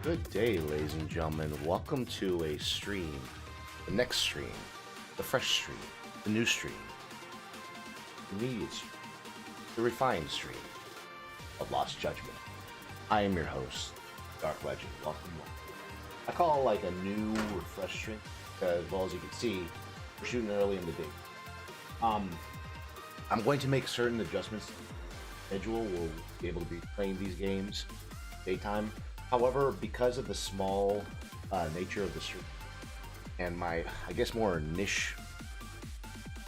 Good day, ladies and gentlemen. Welcome to a stream, the next stream, the fresh stream, the new stream, the immediate stream, the refined stream of Lost Judgment. I am your host, Dark Legend. Welcome. I call it like a new, refresh stream because, well, as you can see, we're shooting early in the day. I'm going to make certain adjustments to the schedule. We'll be able to be playing these games daytime. However, because of the small nature of the stream and my, I guess, more niche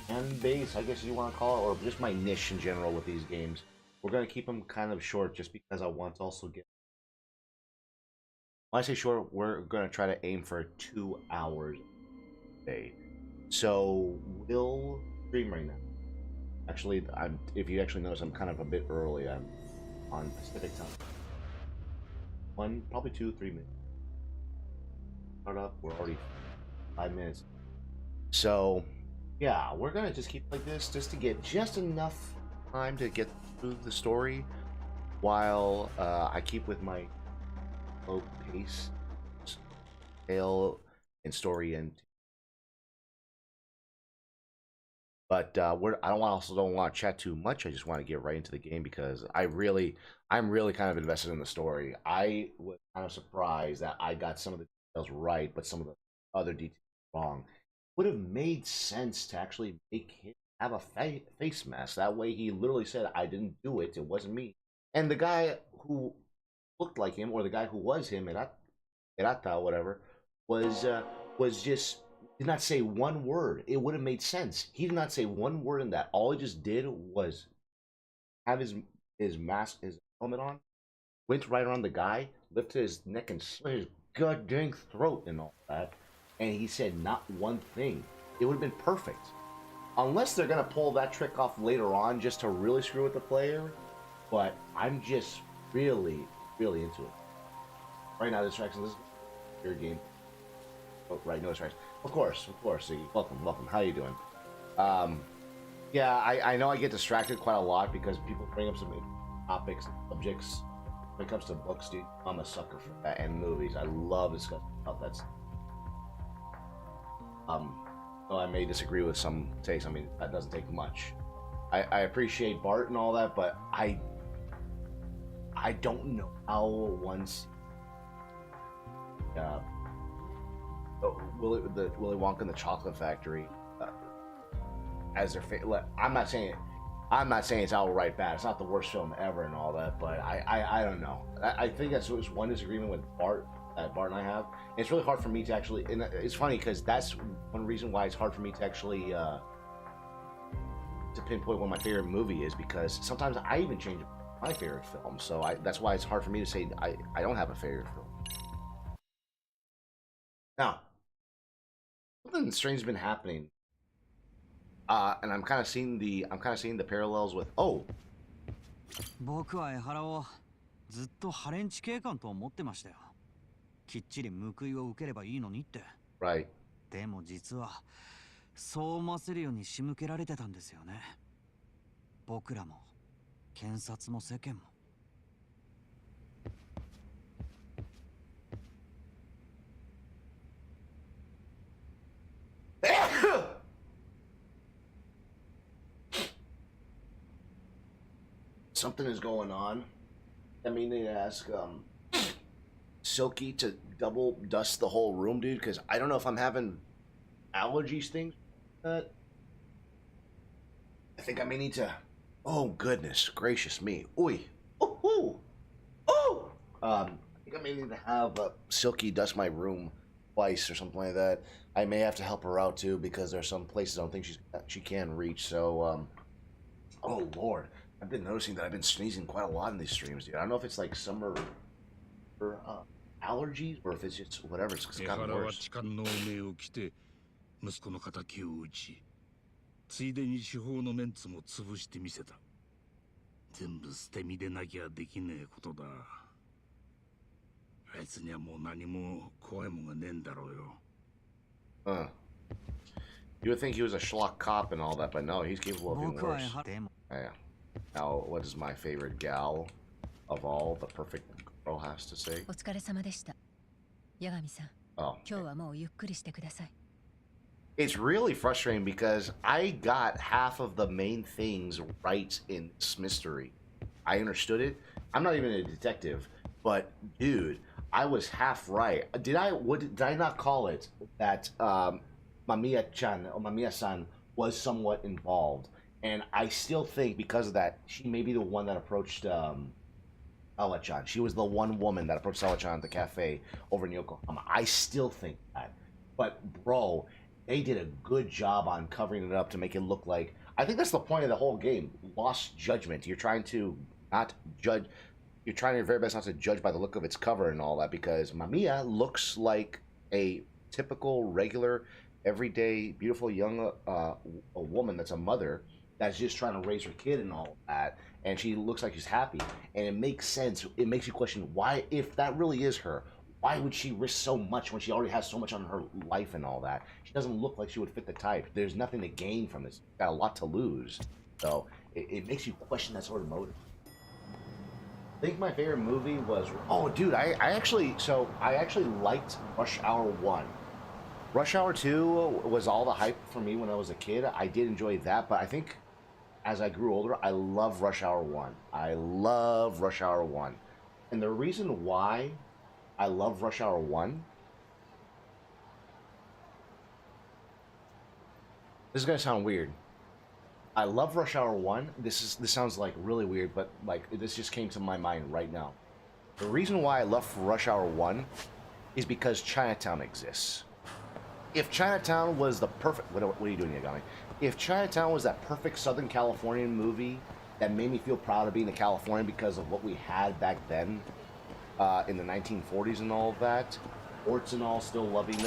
fan base, I guess you want to call it, or just my niche in general with these games, we're going to keep them kind of short just because I want to also get... When I say short, we're going to try to aim for 2 hours a day. So we'll stream right now. Actually, if you actually notice, I'm kind of a bit early. I'm on Pacific time. Probably 2-3 minutes. Start up. We're already 5 minutes. So, yeah, we're gonna just keep like this, just to get just enough time to get through the story, while I keep with my low pace, tale, and story end. But I also don't want to chat too much. I just want to get right into the game because I'm really kind of invested in the story. I was kind of surprised that I got some of the details right, but some of the other details wrong. Would have made sense to actually make him have a face mask. That way, he literally said, "I didn't do it. It wasn't me." And the guy who looked like him, or the guy who was him, Erata, whatever, was just did not say one word. It would have made sense. He did not say one word in that. All he just did was have his mask, his helmet on, went right around the guy, lifted his neck and slit his goddamn throat and all that. And he said not one thing. It would have been perfect. Unless they're going to pull that trick off later on just to really screw with the player. But I'm just really into it. Right now, distraction. This is your game. Oh, right, no distraction. Of course. Welcome. How you doing? Yeah, I know I get distracted quite a lot because people bring up some topics, subjects. When it comes to books, dude, I'm a sucker for that, and movies. I love discussing about that stuff. Though I may disagree with some takes. I mean, that doesn't take much. I appreciate Bart and all that, but I don't know how once Willy Wonka and the Chocolate Factory as their I'm not saying it's outright bad. It's not the worst film ever and all that, but I don't know. I think that's one disagreement with Bart that Bart and I have. And it's really hard for me to actually, and it's funny because that's one reason why it's hard for me to actually to pinpoint what my favorite movie is, because sometimes I even change my favorite film. So that's why it's hard for me to say I don't have a favorite film. Now, something strange has been happening, and I'm kind of seeing the parallels with 僕は江原をずっとハレンチ警官と思ってましたよ。きっちり報いを受ければいいのにって。right. でも実はそう思わせるように仕向けられてたんですよね。僕らも検察も世間も。Something is going on. I mean, they ask Silky to double dust the whole room, dude, because I don't know if I'm having allergies, things like that. I think I may need to. Oh goodness gracious me! Oi! Oh! I think I may need to have Silky dust my room twice or something like that. I may have to help her out too because there's some places I don't think she can reach. So, oh Lord. I've been noticing that I've been sneezing quite a lot in these streams, dude. I don't know if it's like summer or allergies or if it's just whatever. It's gotten worse. 息子の敵を討ち、ついでに司法のメンツも潰してみせた。全部捨て身でなきゃできねえことだ。あいつにはもう何も怖いもんがねえんだろうよ。You would think he was a schlock cop and all that, but no, he's capable of being worse. Yeah. Now, what is my favorite gal of all? The perfect girl has to say. お疲れ様でした。八神さん、Oh, 今日はもうゆっくりしてください。 it's really frustrating because I got half of the main things right in this mystery. I understood it. I'm not even a detective, but dude, I was half right. Did I not call it that Mamiya-chan or Mamiya-san was somewhat involved? And I still think because of that, she may be the one that approached Sawa-chan. She was the one woman that approached Sawa-chan at the cafe over in Yokohama. I still think that. But bro, they did a good job on covering it up to make it look like, I think that's the point of the whole game. Lost judgment. You're trying to not judge. You're trying your very best not to judge by the look of its cover and all that, because Mamiya looks like a typical, regular, everyday, beautiful young a woman that's a mother that's just trying to raise her kid and all that, and she looks like she's happy, and it makes sense. It makes you question why, if that really is her, why would she risk so much when she already has so much on her life and all that? She doesn't look like she would fit the type. There's nothing to gain from this. She's got a lot to lose, so it makes you question that sort of motive. I think my favorite movie was, oh dude, I actually liked Rush Hour 1. Rush Hour 2 was all the hype for me when I was a kid. I did enjoy that, but I think as I grew older, I love Rush Hour 1. I love Rush Hour 1. And the reason why I love Rush Hour 1, this is going to sound weird. I love Rush Hour 1. This sounds like really weird, but like this just came to my mind right now. The reason why I love Rush Hour 1 is because Chinatown exists. If Chinatown was the perfect... What are you doing, Yagami? If Chinatown was that perfect Southern Californian movie that made me feel proud of being a Californian because of what we had back then in the 1940s and all of that, Orts and all still loving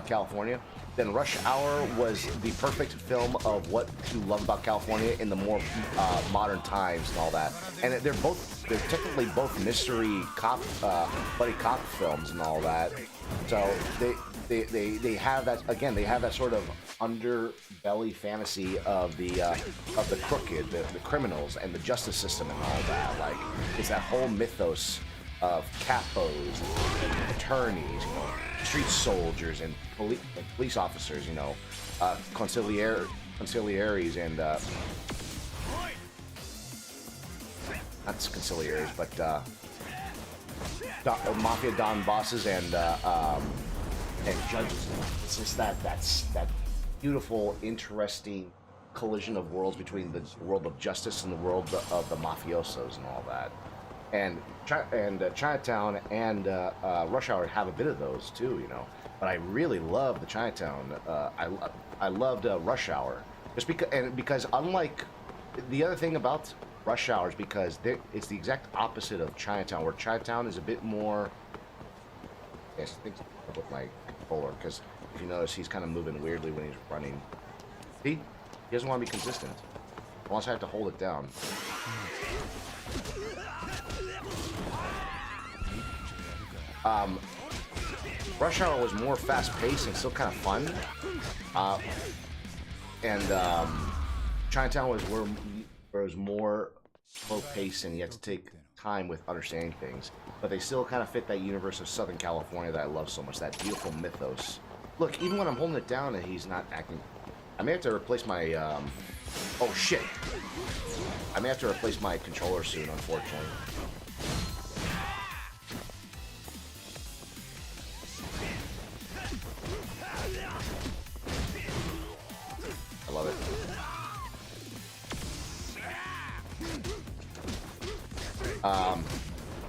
California, then Rush Hour was the perfect film of what to love about California in the more modern times and all that. And they're technically both mystery cop, buddy cop films and all that. So they have that, again, they have that sort of underbelly fantasy of the crooked, the criminals and the justice system and all that. Like, it's that whole mythos of capos and attorneys, you know, street soldiers and police officers, you know, conciliaries and not conciliaries, but mafia don bosses and judges. It's just that beautiful, interesting collision of worlds between the world of justice and the world of the mafiosos and all that. And Chinatown and Rush Hour have a bit of those too, you know. But I really love the Chinatown. I loved Rush Hour just because unlike the other thing about Rush Hour is because it's the exact opposite of Chinatown, where Chinatown is a bit more. Yes, I think with my controller, because if you notice, he's kind of moving weirdly when he's running. He doesn't want to be consistent. Unless I have to hold it down. Rush Hour was more fast-paced and still kind of fun, Chinatown was where it was more slow-paced and you had to take time with understanding things, but they still kind of fit that universe of Southern California that I love so much, that beautiful mythos. Look, even when I'm holding it down and he's not acting, I may have to replace my, oh shit! I may have to replace my controller soon, unfortunately. I love it.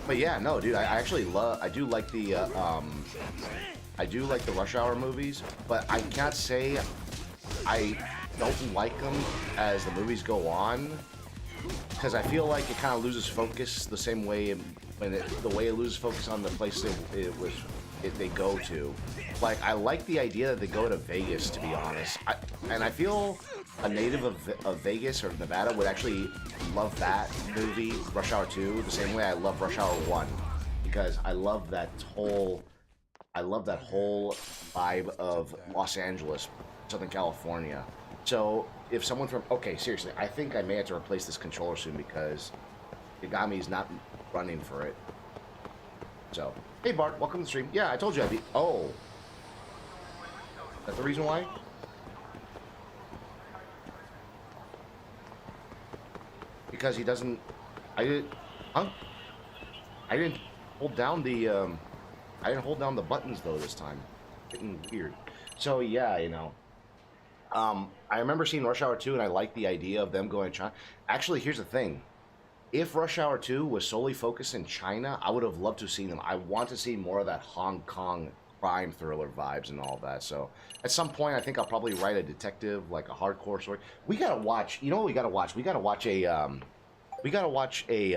But yeah, no, dude, I actually I do like the Rush Hour movies, but I can't say I don't like them as the movies go on, because I feel like it kind of loses focus the same way the way it loses focus on the place they go to. Like, I like the idea that they go to Vegas, to be honest. And I feel a native of Vegas or Nevada would actually love that movie, Rush Hour 2, the same way I love Rush Hour 1, because I love that whole vibe of Los Angeles, Southern California. So if someone from, okay, seriously, I think I may have to replace this controller soon because Yagami's not running for it. So, hey Bart, welcome to the stream. Yeah, I told you I'd be. Oh, that's the reason why. Because he doesn't. I did. Huh? I didn't hold down the. I didn't hold down the buttons though this time. Getting weird. So yeah, you know. I remember seeing Rush Hour 2, and I liked the idea of them going to China. Actually, here's the thing. If Rush Hour 2 was solely focused in China, I would have loved to have seen them. I want to see more of that Hong Kong crime thriller vibes and all that. So at some point, I think I'll probably write a detective, like a hardcore story. We gotta watch. You know what we gotta watch? We gotta watch a. We gotta watch a.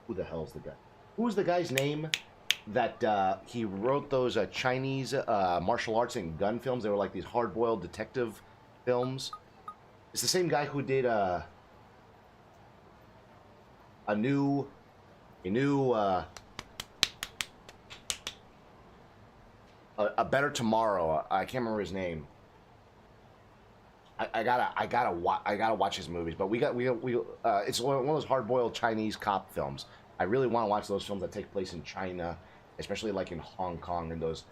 Who the hell's the guy? Who's the guy's name? That he wrote those Chinese martial arts and gun films. They were like these hard-boiled detective films. It's the same guy who did a new a better tomorrow. I can't remember his name. I gotta watch his movies. But it's one of those hard-boiled Chinese cop films. I really want to watch those films that take place in China, especially like in Hong Kong and those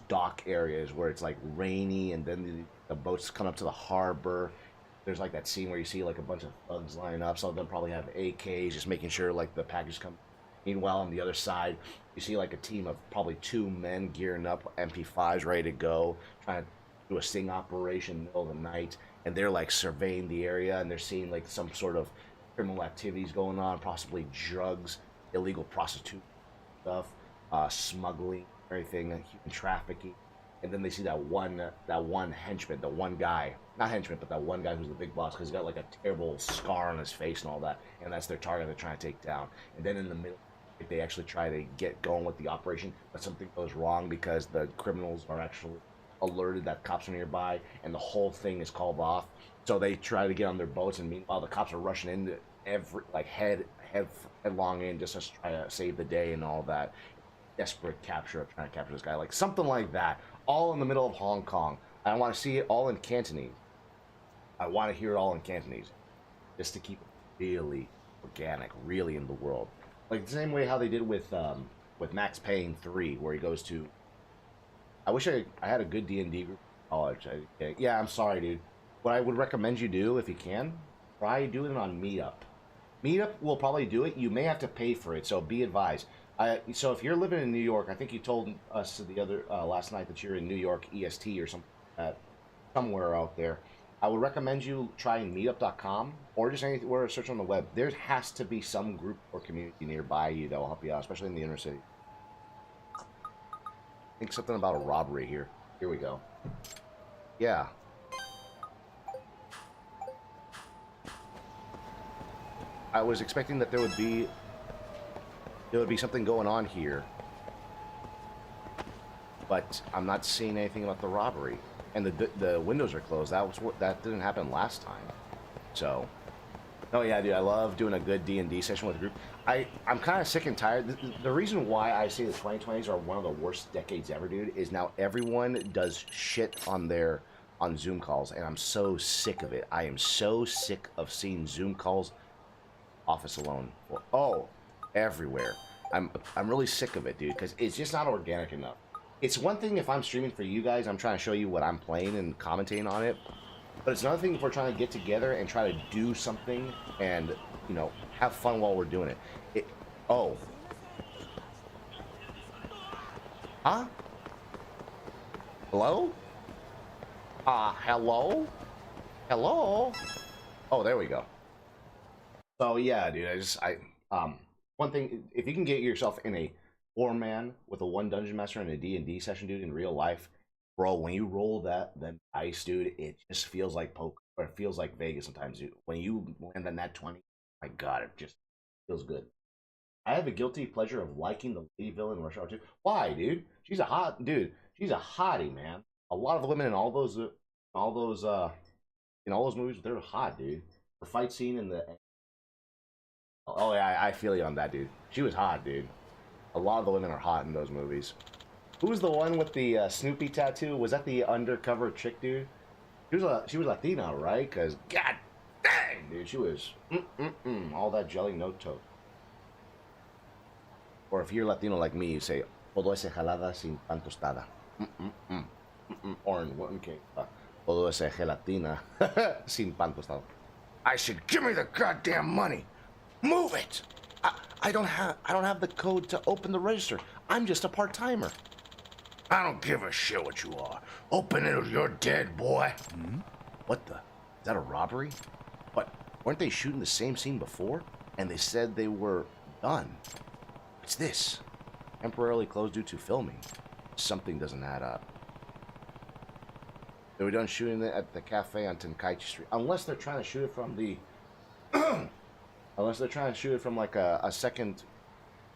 dock areas where it's like rainy and then the boats come up to the harbor. There's like that scene where you see like a bunch of thugs lining up. Some of them probably have AKs, just making sure like the package come. Meanwhile, on the other side, you see like a team of probably 2 men gearing up, MP5s ready to go, trying to do a sting operation in the middle of the night, and they're like surveying the area and they're seeing like some sort of criminal activities going on, possibly drugs, illegal prostitution stuff, smuggling, everything, human trafficking. And then they see that one henchman, the one guy, not henchman, but that one guy who's the big boss, because he's got like a terrible scar on his face and all that, and that's their target they're trying to take down. And then in the middle, they actually try to get going with the operation, but something goes wrong because the criminals are actually alerted that cops are nearby, and the whole thing is called off. So they try to get on their boats, and meanwhile the cops are rushing in, headlong in, just to try to save the day and all that. Desperate capture of trying to capture this guy, like something like that, all in the middle of Hong Kong. I want to see it all in Cantonese. I want to hear it all in Cantonese, just to keep it really organic, really in the world, like the same way how they did with Max Payne 3, where he goes to. I wish I had a good D&D group in college. Yeah, I'm sorry, dude. What I would recommend you do, if you can, try doing it on Meetup. Meetup will probably do it. You may have to pay for it, so be advised. So if you're living in New York, I think you told us the other last night that you're in New York EST or something like that, somewhere out there. I would recommend you trying meetup.com or just anywhere search on the web. There has to be some group or community nearby you that will help you out, especially in the inner city. I think something about a robbery here. Here we go. Yeah. I was expecting that there would be something going on here, but I'm not seeing anything about the robbery. And the windows are closed. That didn't happen last time. So, oh yeah, dude, I love doing a good D&D session with a group. I'm kind of sick and tired. The reason why I say the 2020s are one of the worst decades ever, dude, is now everyone does shit on Zoom calls, and I'm so sick of it. I am so sick of seeing Zoom calls, office alone, everywhere. I'm really sick of it, dude, because it's just not organic enough. It's one thing if I'm streaming for you guys, I'm trying to show you what I'm playing and commentating on it. But it's another thing if we're trying to get together and try to do something and, you know, have fun while we're doing it. Oh. Huh? Hello? Hello? Hello? Oh, there we go. So yeah, dude, one thing, if you can get yourself in a 4-man with a 1 dungeon master and a D&D session, dude, in real life, bro, when you roll that dice, dude, it just feels like poker, or it feels like Vegas sometimes, dude. When you land on that 20, my God, it just feels good. I have a guilty pleasure of liking the lady villain in Rush Hour 2. Why, dude? She's a hottie, man. A lot of the women in all those movies, they're hot, dude. The fight scene in the oh yeah, I feel you on that, dude. She was hot, dude. A lot of the women are hot in those movies. Who was the one with the Snoopy tattoo? Was that the undercover chick, dude? She was Latina, right? Cause god dang, dude, she was all that jelly no toe. Or if you're Latino like me, you say, todo ese jalada sin pan tostada. Or in one case, todo ese gelatina sin pan tostado. I said, give me the goddamn money. Move it. I don't have the code to open the register. I'm just a part-timer. I don't give a shit what you are. Open it or you're dead, boy. What the? Is that a robbery? What? Weren't they shooting the same scene before? And they said they were done. What's this? Temporarily closed due to filming. Something doesn't add up. They were done shooting it at the cafe on Tenkaichi Street. Unless they're trying to shoot it from the... unless they're trying to shoot it from like a second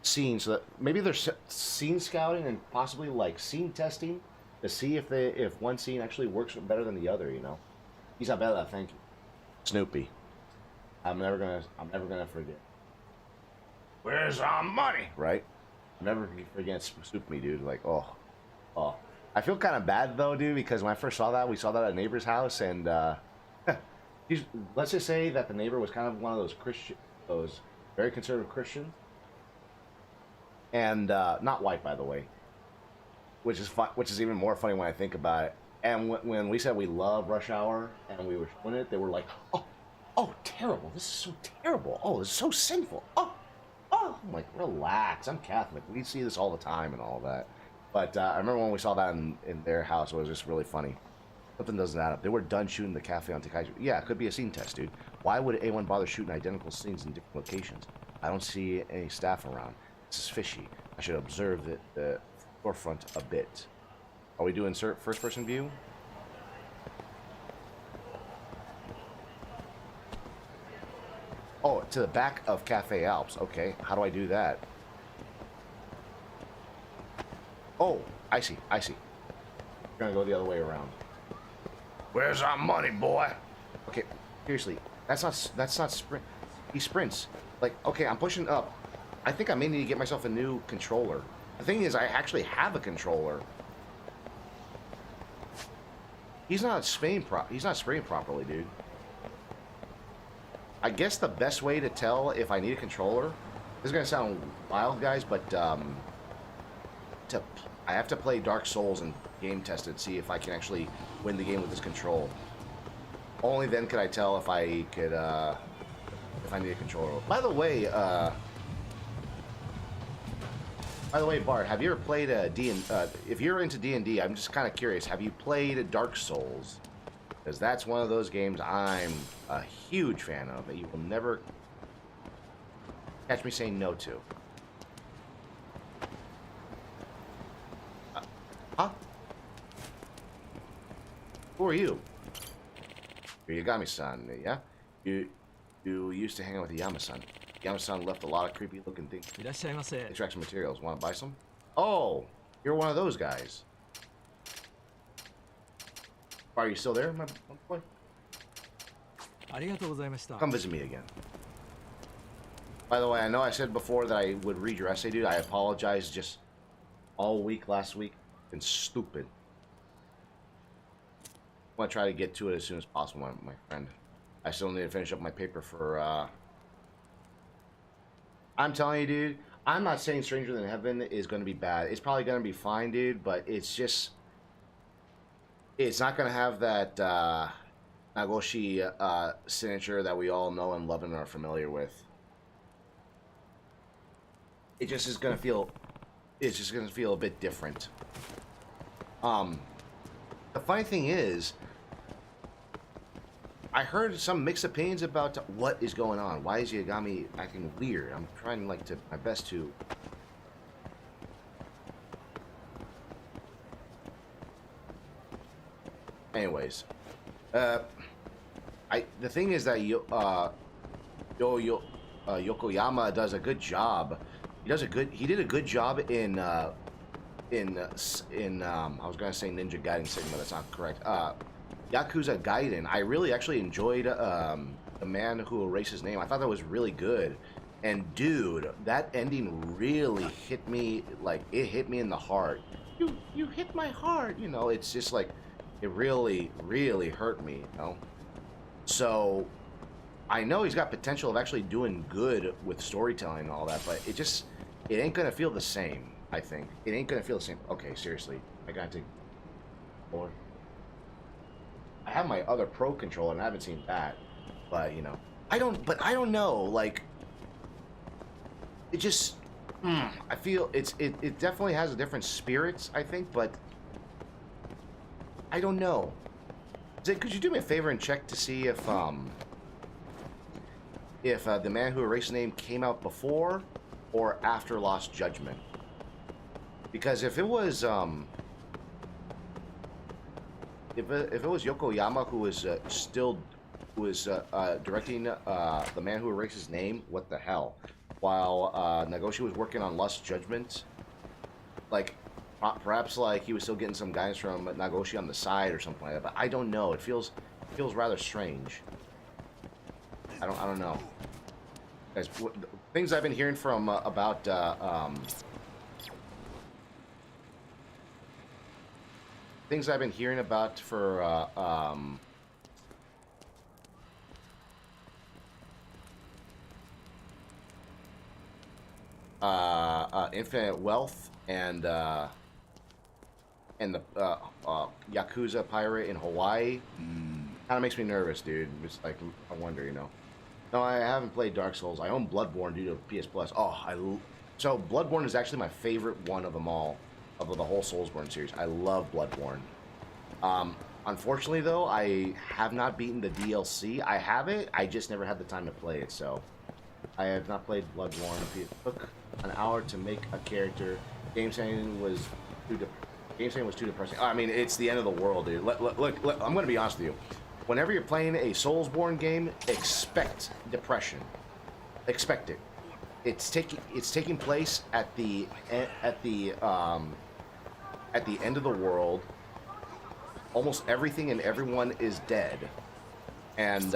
scene. So that maybe they're scene scouting and possibly like scene testing to see if one scene actually works better than the other, you know? Isabella, thank you. Snoopy. I'm never gonna forget. Where's our money? Right? I'm never gonna forget Snoopy, dude. Like, oh. I feel kind of bad though, dude, because when I first saw that, we saw that at a neighbor's house, and let's just say that the neighbor was kind of one of those very conservative Christians, and not white, by the way, which is fun, which is even more funny when I think about it. And when we said we love Rush Hour and we were showing it, they were like, oh, terrible! This is so terrible! Oh, it's so sinful! Oh, I'm like, relax. I'm Catholic. We see this all the time and all that. But I remember when we saw that in their house, it was just really funny. Something doesn't add up. They were done shooting the cafe on Tenkaichi. Yeah, it could be a scene test, dude. Why would anyone bother shooting identical scenes in different locations? I don't see any staff around. This is fishy. I should observe the forefront a bit. Are we doing first-person view? Oh, to the back of Cafe Alps. Okay, how do I do that? Oh, I see. We're gonna go the other way around. Where's our money, boy? Okay, seriously, that's not sprint. He sprints. Like, okay, I'm pushing up. I think I may need to get myself a new controller. The thing is, I actually have a controller. He's not spraying properly, dude. I guess the best way to tell if I need a controller, this is gonna sound wild, guys, but I have to play Dark Souls and game test it, see if I can actually win the game with this control. Only then could I tell if I need a controller. By the way, Bart, have you ever played if you're into D&D, I'm just kind of curious, have you played Dark Souls? Because that's one of those games I'm a huge fan of that you will never catch me saying no to. Huh? Who are you? You're Yagami-san, yeah? You used to hang out with Yama-san. Yama-san left a lot of creepy looking things. Extraction materials. Want to buy some? Oh, you're one of those guys. Are you still there, my boy? Come visit me again. By the way, I know I said before that I would read your essay, dude. I apologize. Just all week last week. Been stupid. I want to try to get to it as soon as possible, my friend. I still need to finish up my paper for, I'm telling you, dude, I'm not saying Stranger Than Heaven is going to be bad. It's probably going to be fine, dude, but it's just... It's not going to have that, Nagoshi, signature that we all know and love and are familiar with. It just is going to feel... It's just going to feel a bit different. The funny thing is, I heard some mixed opinions about what is going on. Why is Yagami acting weird? I'm trying like to my best to. Anyways, the thing is that Yokoyama does a good job. He did a good job in I was gonna say Ninja Gaiden Sigma, that's not correct. Yakuza Gaiden. I really actually enjoyed the man who erased his name. I thought that was really good. And dude, that ending really hit me, like it hit me in the heart. You hit my heart, you know. It's just like it really hurt me, you know. So I know he's got potential of actually doing good with storytelling and all that, but it ain't gonna feel the same. I think it ain't gonna feel the same. Okay, seriously, I gotta take. Or I have my other Pro controller, and I haven't seen that, but you know, I don't. But I don't know. Like, it just. I feel it definitely has a different spirits. I think, but I don't know. Could you do me a favor and check to see if the Man Who Erased His Name came out before or after Lost Judgment? Because if it was if it was Yokoyama who was directing The Man Who Erased His Name, what the hell? While Nagoshi was working on Lost Judgment, like perhaps like he was still getting some guidance from Nagoshi on the side or something like that. But I don't know. It feels rather strange. I don't know. Guys, things I've been hearing from about things I've been hearing about for Infinite Wealth and the Yakuza Pirate in Hawaii kind of makes me nervous, dude. It's like, I wonder, you know. No, I haven't played Dark Souls. I own Bloodborne due to PS Plus. So Bloodborne is actually my favorite one of them all, of the whole Soulsborne series. I love Bloodborne. Unfortunately, though, I have not beaten the DLC. I have it. I just never had the time to play it, so I have not played Bloodborne. It took an hour to make a character. Game setting was too depressing. I mean, it's the end of the world, dude. Look, I'm going to be honest with you. Whenever you're playing a Soulsborne game, expect depression. Expect it. It's taking place at the end of the world. Almost everything and everyone is dead, and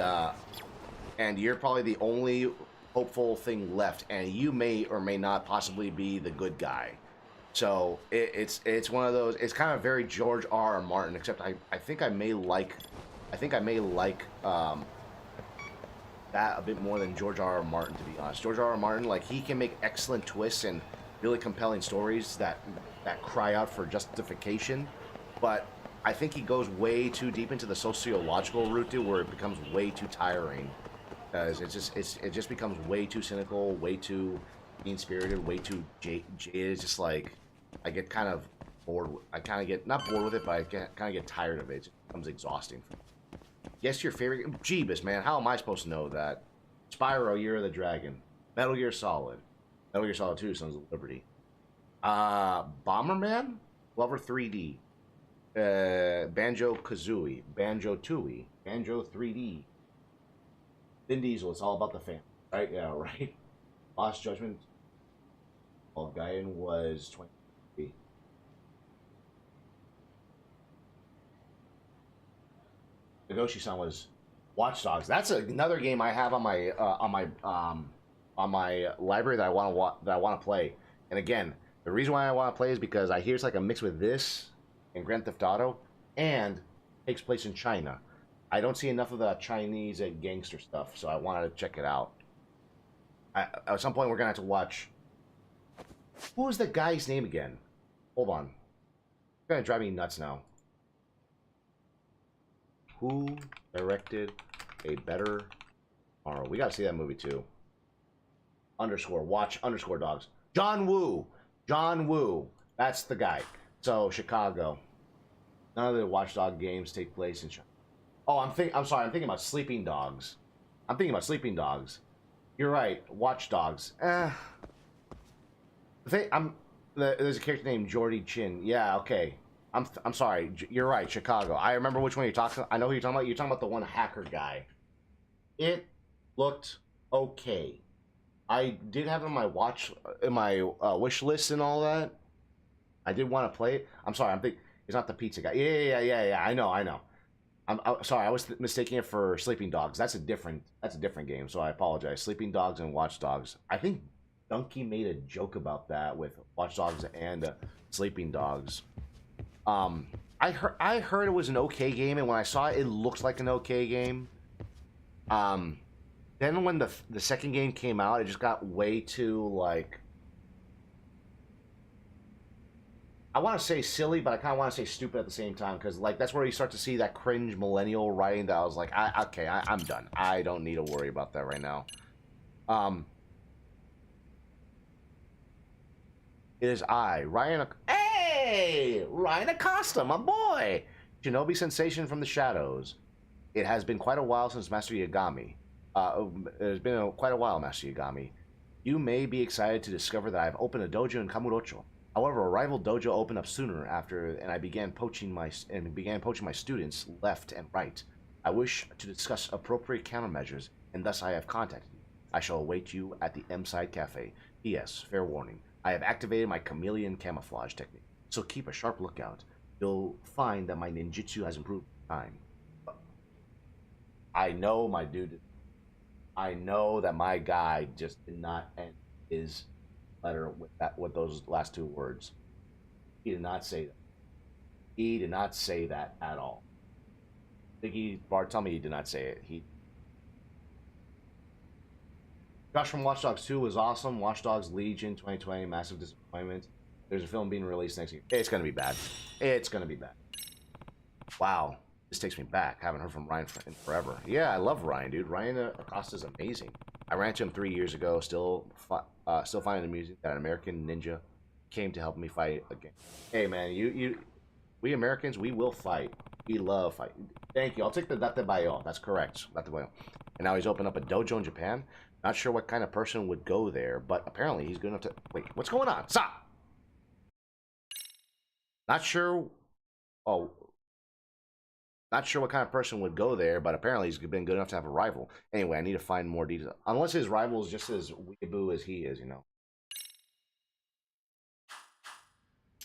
you're probably the only hopeful thing left, and you may or may not possibly be the good guy. So it's one of those. It's kind of very George R. R. Martin, except I think I may like that a bit more than George R. R. Martin, to be honest. George R. R. Martin, like, he can make excellent twists and really compelling stories that cry out for justification, but I think he goes way too deep into the sociological route, too, where it becomes way too tiring. Because it just becomes way too cynical, way too mean-spirited, way too jaded. It's just like, I get kind of bored. I kind of get, not bored with it, but I kind of get tired of it. It just becomes exhausting. Guess your favorite... Jeebus, man. How am I supposed to know that? Spyro, Year of the Dragon. Metal Gear Solid. Metal Gear Solid 2, Sons of Liberty. Bomberman? Lover 3D. Banjo-Kazooie. Banjo-Tooie. Banjo 3D. Vin Diesel, it's all about the family. Right? Yeah, right? Lost Judgment. Well, Gaiden was 23. Nagoshi-san was Watch Dogs. That's another game I have on my library that I want to play. And again, the reason why I want to play is because I hear it's like a mix with this and Grand Theft Auto, and takes place in China. I don't see enough of the Chinese gangster stuff, so I wanted to check it out. At some point, we're gonna have to watch. Who was the guy's name again? Hold on. It's gonna drive me nuts now. Who directed A Better Tomorrow? We gotta see that movie too. Watch _dogs. John Woo. John Woo. That's the guy. So Chicago. None of the Watchdog games take place in China. Oh, I'm sorry. I'm thinking about Sleeping Dogs. You're right. Watch Dogs. There's a character named Jordy Chin. Yeah. Okay. I'm sorry. You're right. Chicago. I remember which one you're talking. I know who you're talking about. You're talking about the one hacker guy. It looked okay. I did have it on my wish list and all that. I did want to play it. I'm sorry. I'm thinking it's not the pizza guy. Yeah. I know. I'm sorry. I was mistaking it for Sleeping Dogs. That's a different game. So I apologize. Sleeping Dogs and Watch Dogs. I think Donkey made a joke about that with Watch Dogs and Sleeping Dogs. I heard it was an okay game, and when I saw it, it looked like an okay game. Then when the second game came out, it just got way too like I want to say silly, but I kind of want to say stupid at the same time because like that's where you start to see that cringe millennial writing that I was like, I'm done. I don't need to worry about that right now. It is I, Ryan. Hey, Ryan Acosta, my boy. Shinobi sensation from the shadows. It has been quite a while since Master Yagami. It's been quite a while, Master Yagami. You may be excited to discover that I've opened a dojo in Kamurocho. However, a rival dojo opened up sooner after, and I began poaching my students left and right. I wish to discuss appropriate countermeasures, and thus I have contacted you. I shall await you at the M-Side Cafe. P.S. Fair warning. I have activated my chameleon camouflage technique, so keep a sharp lookout. You'll find that my ninjutsu has improved with time. I know my dude. I know that my guy just did not end his letter with those last two words. He did not say that. He did not say that at all. Biggie Bart, tell me he did not say it. Josh from Watch Dogs 2 was awesome. Watch Dogs Legion 2020, massive disappointment. There's a film being released next year. It's gonna be bad. It's gonna be bad. Wow. This takes me back. Haven't heard from Ryan in forever. Yeah, I love Ryan, dude. Ryan Acosta is amazing. I ran into him 3 years ago. Still finding it amusing that an American ninja came to help me fight again. Hey, man, we Americans, we will fight. We love fighting. Thank you. I'll take the Date Bayo. That's correct. Date Bayo. And now he's opened up a dojo in Japan. Not sure what kind of person would go there, but apparently he's good enough to... Wait, what's going on? Stop! Not sure... Oh... Not sure what kind of person would go there, but apparently he's been good enough to have a rival. Anyway, I need to find more details. Unless his rival is just as weeaboo as he is, you know.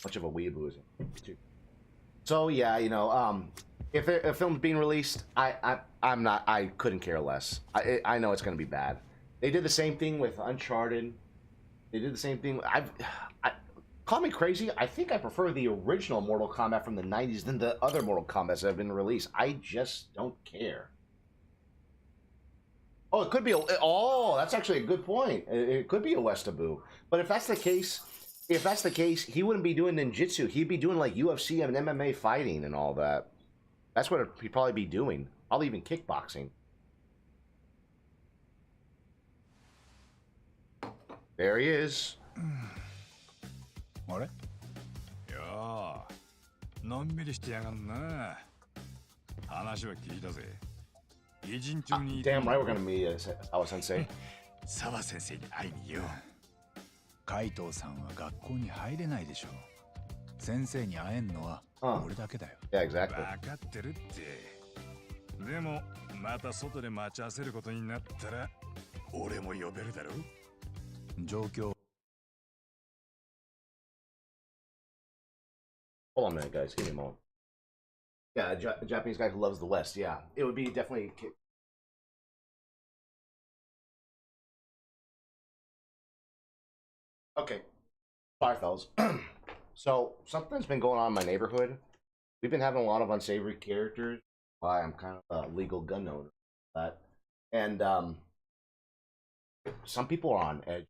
Much of a weeaboo is he? So yeah, you know, if a film's being released, I couldn't care less. I know it's gonna be bad. They did the same thing with Uncharted. They did the same thing. Call me crazy. I think I prefer the original Mortal Kombat from the 90s than the other Mortal Kombats that have been released. I just don't care. Oh, it could be oh, that's actually a good point. It could be a Westaboo. But if that's the case, he wouldn't be doing ninjutsu. He'd be doing like UFC and MMA fighting and all that. That's what he'd probably be doing. Probably even kickboxing. There he is. あれ？いやあ、のんびりしてやがんな。話は聞いたぜ。偉人中に。Damn right, we're gonna meet Sawa Sensei. 澤先生に会いによ。海藤さんは学校に入れないでしょ。先生に会えんのは俺だけだよ。Yeah, exactly. 分かってるって。でもまた外で待ち合わせることになったら俺も呼べるだろ。状況。Hold on a minute, guys. Give me a moment. Yeah, a Japanese guy who loves the West. Yeah, it would be definitely. Okay. Sorry, fellas. So, something's been going on in my neighborhood. We've been having a lot of unsavory characters. Why I'm kind of a legal gun owner. And some people are on edge.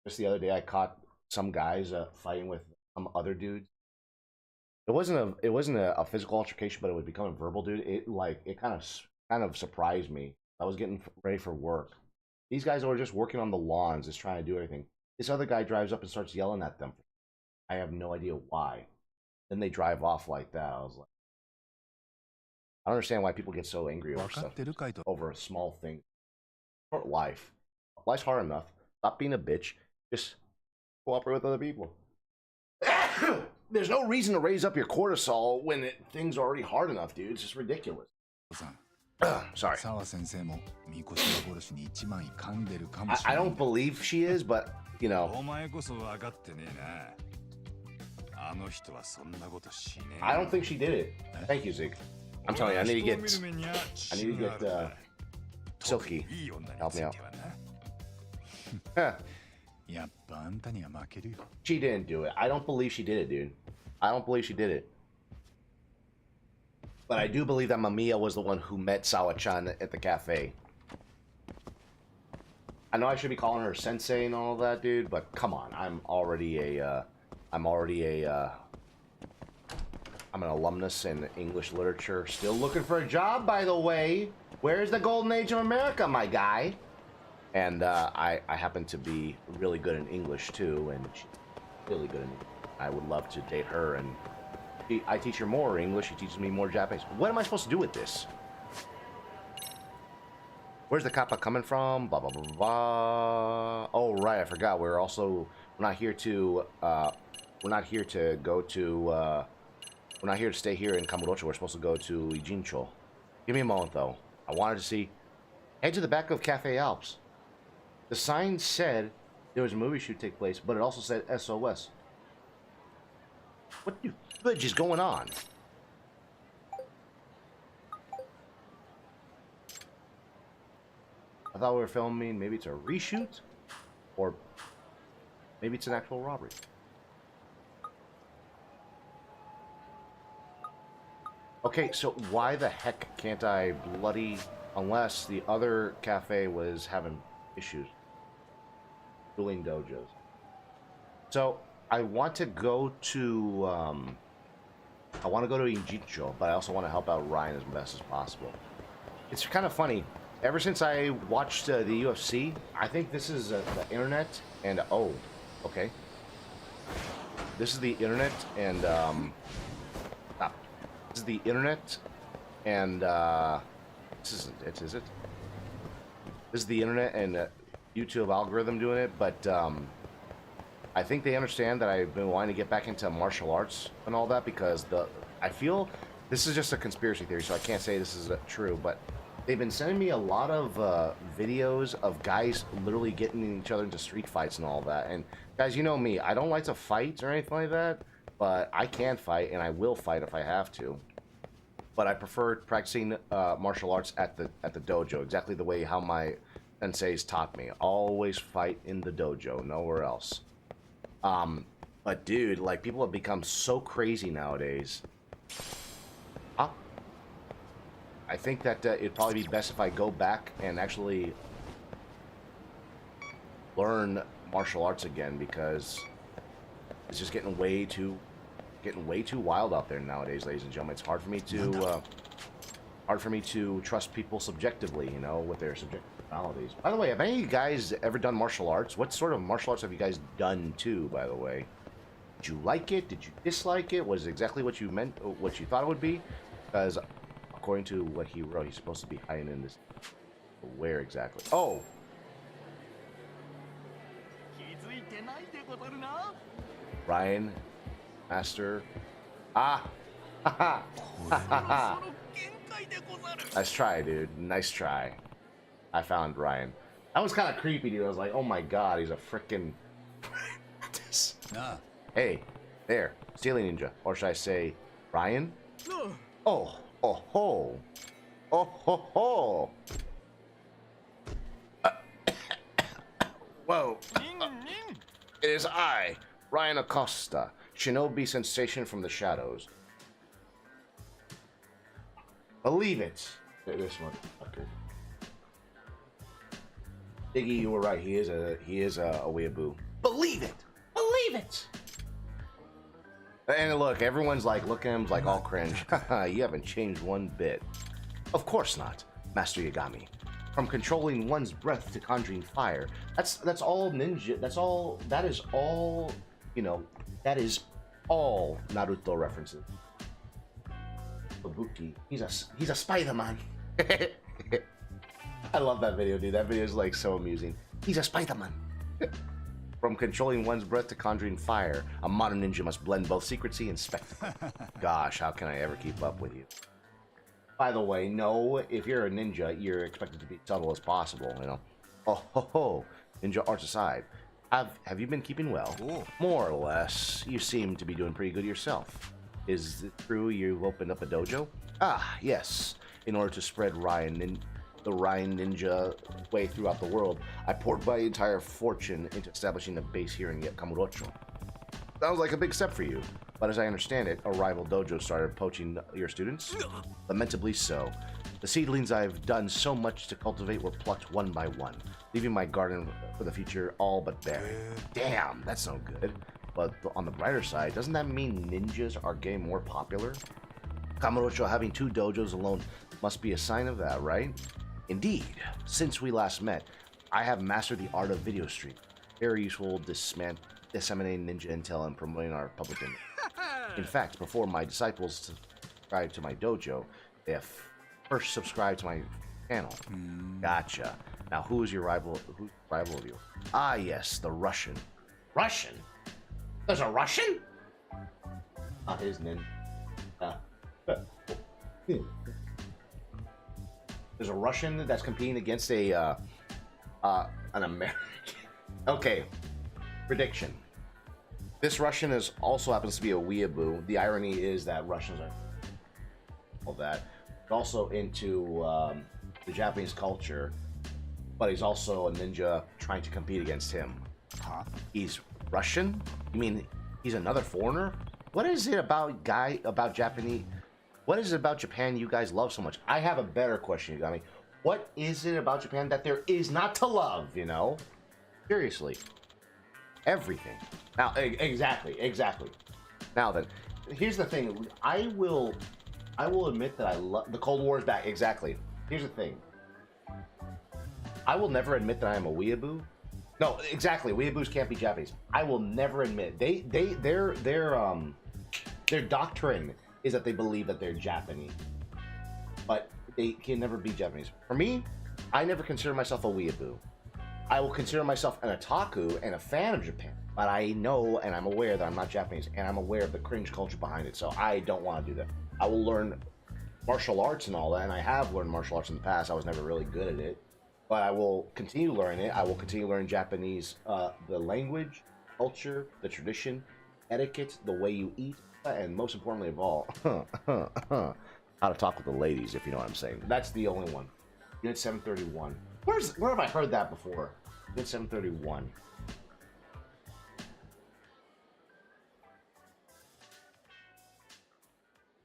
Just the other day, I caught some guys fighting with some other dudes. It wasn't a physical altercation, but it would become a verbal, dude. It kind of surprised me. I was getting ready for work. These guys were just working on the lawns, just trying to do everything. This other guy drives up and starts yelling at them. I have no idea why. Then they drive off like that. I was like, I don't understand why people get so angry over stuff, over a small thing. Life. Life's hard enough. Stop being a bitch. Just cooperate with other people. There's no reason to raise up your cortisol when things are already hard enough, dude. It's just ridiculous. Sorry. I don't believe she is, but, you know. I don't think she did it. Thank you, Zeke. I'm telling you, I need to get Silky. Help me out. She didn't do it. I don't believe she did it, dude. I don't believe she did it. But I do believe that Mamiya was the one who met Sawa-chan at the cafe. I know I should be calling her sensei and all that, dude, but come on. I'm already a I'm already I'm an alumnus in English literature. Still looking for a job, by the way. Where's the golden age of America, my guy? And I happen to be really good in English too, and she's really good in English. I would love to date her, and I teach her more English. She teaches me more Japanese. What am I supposed to do with this? Where's the kappa coming from? Blah blah blah blah. Oh right, I forgot. We're not here to stay here in Kamurocho. We're supposed to go to Ijincho. Give me a moment though. I wanted to see. Head to the back of Cafe Alps. The sign said there was a movie shoot take place, but it also said SOS. What the fudge is going on? I thought we were filming, maybe it's a reshoot? Or maybe it's an actual robbery. Okay, so why the heck can't I bloody... Unless the other cafe was having issues. Dueling dojos. So, I want to go to... I want to go to Injicho, but I also want to help out Ryan as best as possible. It's kind of funny. Ever since I watched the UFC, I think this is the internet and... Oh, okay. This is the internet and... Stop. This is the internet and... This isn't it, is it? This is the internet and YouTube algorithm doing it, but I think they understand that I've been wanting to get back into martial arts and all that because I feel this is just a conspiracy theory, so I can't say this is true, but they've been sending me a lot of videos of guys literally getting each other into street fights and all that. And guys, you know me, I don't like to fight or anything like that, but I can fight and I will fight if I have to. But I prefer practicing martial arts at the dojo, exactly the way how my senseis taught me. Always fight in the dojo, nowhere else. But dude, like people have become so crazy nowadays. Huh? I think that it'd probably be best if I go back and actually learn martial arts again because it's just getting way too wild out there nowadays, ladies and gentlemen. It's hard for me to trust people subjectively, you know, with their subjectivities. By the way, have any of you guys ever done martial arts? What sort of martial arts have you guys done too, by the way? Did you like it? Did you dislike it? Was it exactly what you meant, what you thought it would be? Because according to what he wrote, he's supposed to be hiding in this. Where exactly? Oh! Ryan, Master. Ah! Ha ha! Nice try, dude. Nice try. I found Ryan. That was kind of creepy, dude. I was like, oh my god, he's a frickin' Hey, there. Stealing Ninja. Or should I say, Ryan? Oh, oh ho. Oh ho ho. Whoa. It is I, Ryan Acosta, Shinobi Sensation from the Shadows. Believe it. This motherfucker. Iggy, you were right. He is a weeaboo. Believe it. Believe it. And look, everyone's like looking at him like all cringe. You haven't changed one bit. Of course not, Master Yagami. From controlling one's breath to conjuring fire. That's all ninja. That is all, you know, that is all Naruto references. Kabuki. He's a Spider-Man. I love that video, dude. That video is like so amusing. He's a Spider-Man. From controlling one's breath to conjuring fire, a modern ninja must blend both secrecy and spectacle. Gosh, how can I ever keep up with you? By the way, no, if you're a ninja, you're expected to be subtle as possible, you know. Oh ho ho, ninja arts aside. Have you been keeping well? Ooh. More or less. You seem to be doing pretty good yourself. Is it true you've opened up a dojo? Ah, yes. In order to spread the Ryan Ninja way throughout the world, I poured my entire fortune into establishing a base here in Kamurocho. Sounds like a big step for you, but as I understand it, a rival dojo started poaching your students? Lamentably so. The seedlings I've done so much to cultivate were plucked one by one, leaving my garden for the future all but barren. Damn, that's no good. but on the brighter side, doesn't that mean ninjas are getting more popular? Kamurocho having 2 dojos alone must be a sign of that, right? Indeed, since we last met, I have mastered the art of video stream. Very useful disseminating ninja intel and promoting our public image. In fact, before my disciples subscribe to my dojo, they have first subscribed to my channel. Gotcha. Now, who is your rival? Who's the rival of you? Ah, yes, the Russian. Russian? There's a Russian? Not his name. There's a Russian that's competing against an American. Okay, prediction. This Russian also happens to be a weeaboo. The irony is that Russians are all that, but also into the Japanese culture. But he's also a ninja trying to compete against him. Huh? He's Russian? You mean he's another foreigner? What is it about Japanese? What is it about Japan you guys love so much? I have a better question, you got me. What is it about Japan that there is not to love, you know? Seriously. Everything. Now, exactly. Now then, here's the thing. I will admit that I love... The Cold War is back, exactly. Here's the thing. I will never admit that I am a weeaboo. No, exactly. Weeaboos can't be Japanese. I will never admit. Their doctrine is that they believe that they're Japanese, but they can never be Japanese. For me, I never consider myself a weeaboo. I will consider myself an otaku and a fan of Japan, but I know and I'm aware that I'm not Japanese, and I'm aware of the cringe culture behind it, so I don't want to do that. I will learn martial arts and all that, and I have learned martial arts in the past. I was never really good at it, but I will continue learning it. I will continue learning Japanese, the language, culture, the tradition, etiquette, the way you eat, and most importantly of all, how to talk with the ladies, if you know what I'm saying. That's the only one. Unit 731. Where have I heard that before? Unit 731.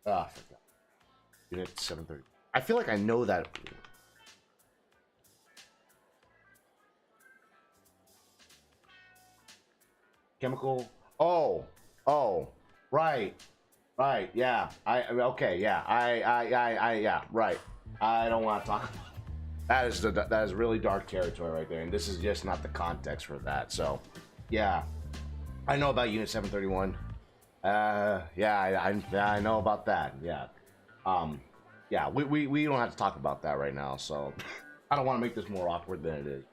Ah, I forgot. Unit 730. I feel like I know that. Chemical. Oh, right, yeah. Okay, yeah. Yeah, right. I don't want to talk about it. That is really dark territory right there, and this is just not the context for that. So, yeah, I know about Unit 731. Yeah, I know about that. Yeah, yeah. We don't have to talk about that right now. So, I don't want to make this more awkward than it is.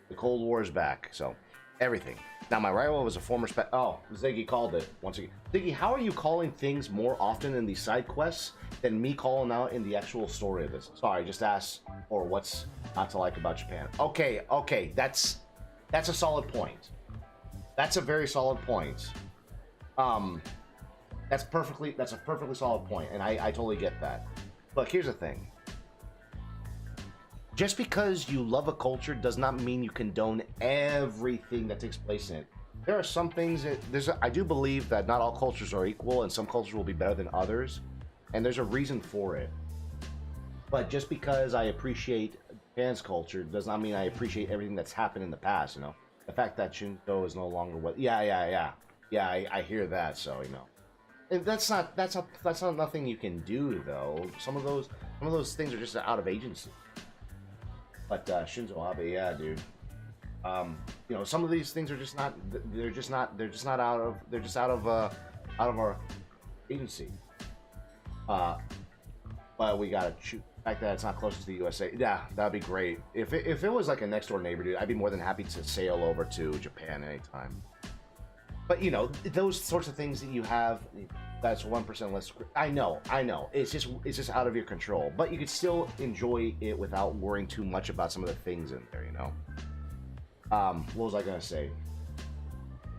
The Cold War is back. So, everything. Now, my rival was a former Oh, Ziggy called it once again. Ziggy, how are you calling things more often in the side quests than me calling out in the actual story of this? Sorry, just asked for what's not to like about Japan. Okay, that's a solid point. That's a very solid point. That's a perfectly solid point, and I totally get that. But here's the thing. Just because you love a culture does not mean you condone everything that takes place in it. There are some things that I do believe that not all cultures are equal, and some cultures will be better than others, and there's a reason for it. But just because I appreciate Japan's culture does not mean I appreciate everything that's happened in the past. You know, the fact that Shinto is no longer what. Yeah. I hear that. So you know, and that's not nothing you can do though. Some of those things are just out of agency. But Shinzo Abe, yeah, dude. You know, some of these things are just not. They're just out of our agency. But we gotta choose. The fact that it's not close to the USA, yeah, that'd be great. If it was like a next door neighbor, dude, I'd be more than happy to sail over to Japan anytime. But you know, those sorts of things that you have, that's 1% less. I know. It's just out of your control. But you could still enjoy it without worrying too much about some of the things in there. You know. What was I gonna say?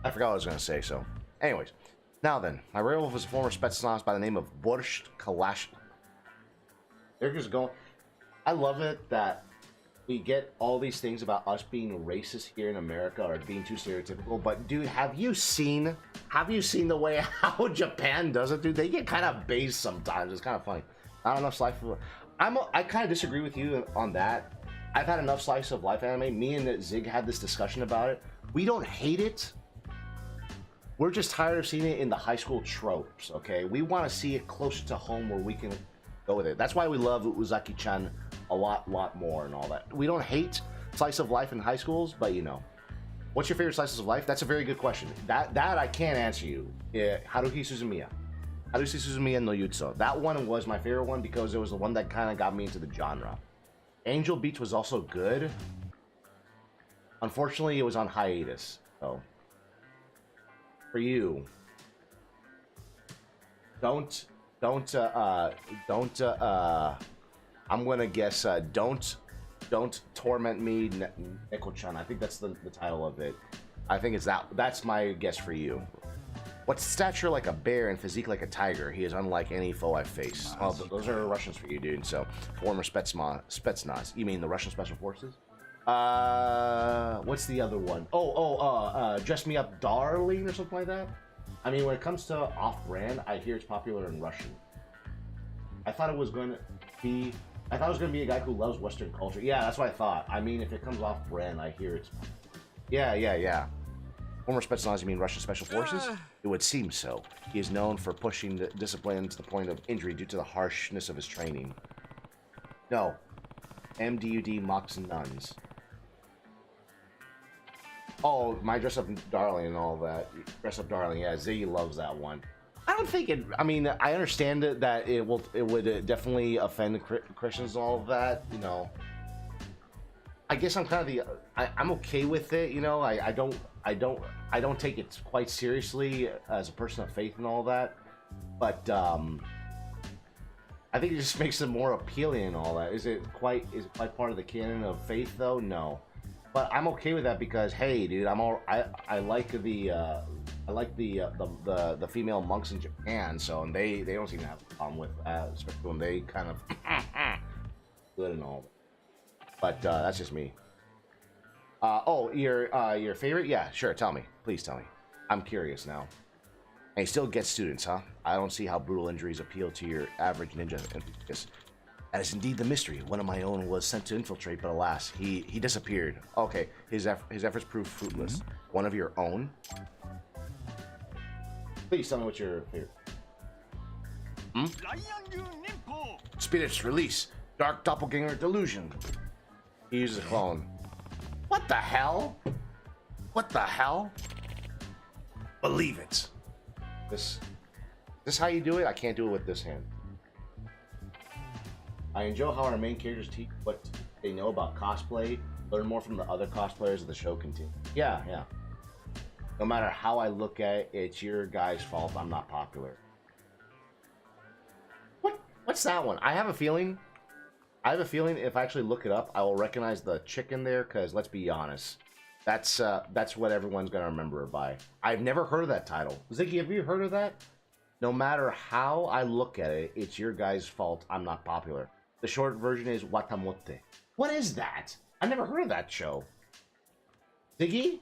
I forgot what I was gonna say. So, anyways, now then, my rival was a former Spetsnaz by the name of Borscht Kalash. They're just going. I love it that we get all these things about us being racist here in America or being too stereotypical, but dude, have you seen the way how Japan does it, dude? They get kind of base sometimes. It's kind of funny. Not enough slice of I kind of disagree with you on that. I've had enough slice of life anime. Me and Zig had this discussion about it. We don't hate it. We're just tired of seeing it in the high school tropes, okay? We want to see it closer to home where we can go with it. That's why we love Uzaki-chan a lot more and all that. We don't hate slice of life in high schools, but you know. What's your favorite slices of life? That's a very good question. That I can't answer you. Haruhi Suzumiya. Haruhi Suzumiya no Yutsu. That one was my favorite one because it was the one that kind of got me into the genre. Angel Beach was also good. Unfortunately, it was on hiatus. So, for you, don't. I'm gonna guess. Don't torment me, Neko-chan. I think that's the title of it. I think it's that. That's my guess for you. What's stature like a bear and physique like a tiger? He is unlike any foe I've faced. Oh, those are Russians for you, dude. So, former Spetsnaz. You mean the Russian Special Forces? What's the other one? Dress Me Up Darling or something like that? I mean, when it comes to off-brand, I hear it's popular in Russian. I thought it was going to be a guy who loves Western culture. Yeah, that's what I thought. I mean, if it comes off-brand, I hear it's... Yeah. Former Spetsnaz, you mean Russian Special Forces? It would seem so. He is known for pushing the discipline to the point of injury due to the harshness of his training. No. MDUD mocks nuns. Oh, my Dress Up Darling and all that. Dress Up Darling, yeah, Ziggy loves that one. I don't think it... I mean, I understand that it would definitely offend Christians and all of that, you know. I guess I'm kind of I'm okay with it, you know. I don't take it quite seriously as a person of faith and all that. But I think it just makes it more appealing and all that. Is it quite part of the canon of faith though? No. But I'm okay with that because hey, dude, I like the female monks in Japan, so and they don't seem to have a problem with that, especially when they kind of good and all. But that's just me. Your favorite? Yeah, sure. Tell me, please tell me. I'm curious now. And he still gets students, huh? I don't see how brutal injuries appeal to your average ninja enthusiast. That is indeed the mystery. One of my own was sent to infiltrate, but alas, he disappeared. Okay, his efforts proved fruitless. One of your own? Please tell me what your favorite. Spirits release. Dark doppelganger delusion. He uses a clone. What the hell? What the hell? Believe it. This how you do it? I can't do it with this hand. I enjoy how our main characters teach what they know about cosplay, learn more from the other cosplayers of the show continue. Yeah. No matter how I look at it, it's your guys' fault I'm not popular. What's that one? I have a feeling if I actually look it up, I will recognize the chicken there, because let's be honest. That's what everyone's going to remember her by. I've never heard of that title. Ziggy, have you heard of that? No matter how I look at it, it's your guys' fault I'm not popular. The short version is Watamote. What is that? I never heard of that show. Ziggy?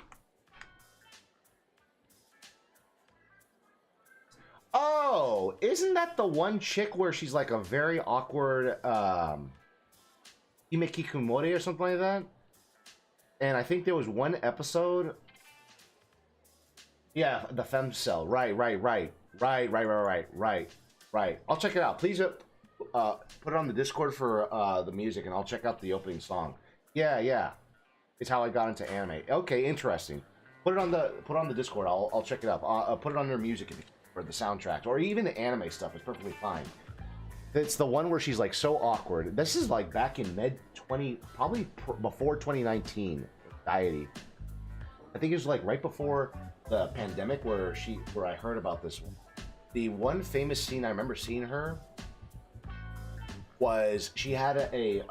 Oh, isn't that the one chick where she's like a very awkward Hime Kikumori or something like that? And I think there was one episode. Yeah, the femcel. Right. I'll check it out. Please put it on the Discord for the music, and I'll check out the opening song. Yeah. It's how I got into anime. Okay, interesting. Put it on the Discord. I'll check it out. Put it on their music for the soundtrack, or even the anime stuff is perfectly fine. It's the one where she's like so awkward. This is like back in probably before 2019. Anxiety. I think it was like right before the pandemic where I heard about this one. The one famous scene I remember seeing her was she had a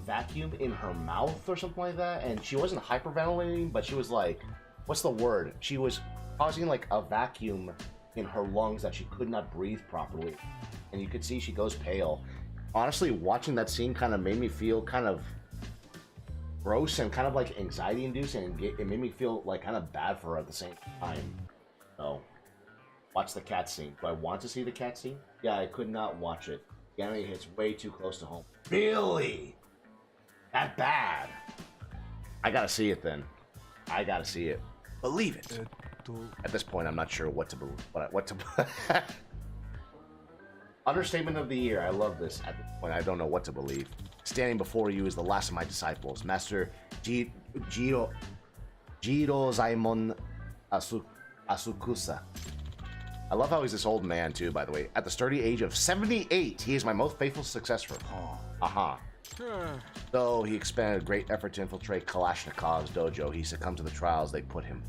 vacuum in her mouth or something like that, and she wasn't hyperventilating, but she was like, what's the word? She was causing like a vacuum in her lungs that she could not breathe properly, and you could see she goes pale. Honestly, watching that scene kind of made me feel kind of gross and kind of like anxiety inducing, and it made me feel like kind of bad for her at the same time. So watch the cat scene. Do I want to see the cat scene? Yeah, I could not watch it. The anime hits way too close to home. Really? That bad? I gotta see it then. I gotta see it. Believe it. At this point, I'm not sure what to believe. What to. Understatement of the year. I love this. At this point, I don't know what to believe. Standing before you is the last of my disciples, Master Jirozaemon Asukusa. I love how he's this old man, too, by the way. At the sturdy age of 78, he is my most faithful successor. Though he expended great effort to infiltrate Kalashnikov's dojo, he succumbed to the trials they put him.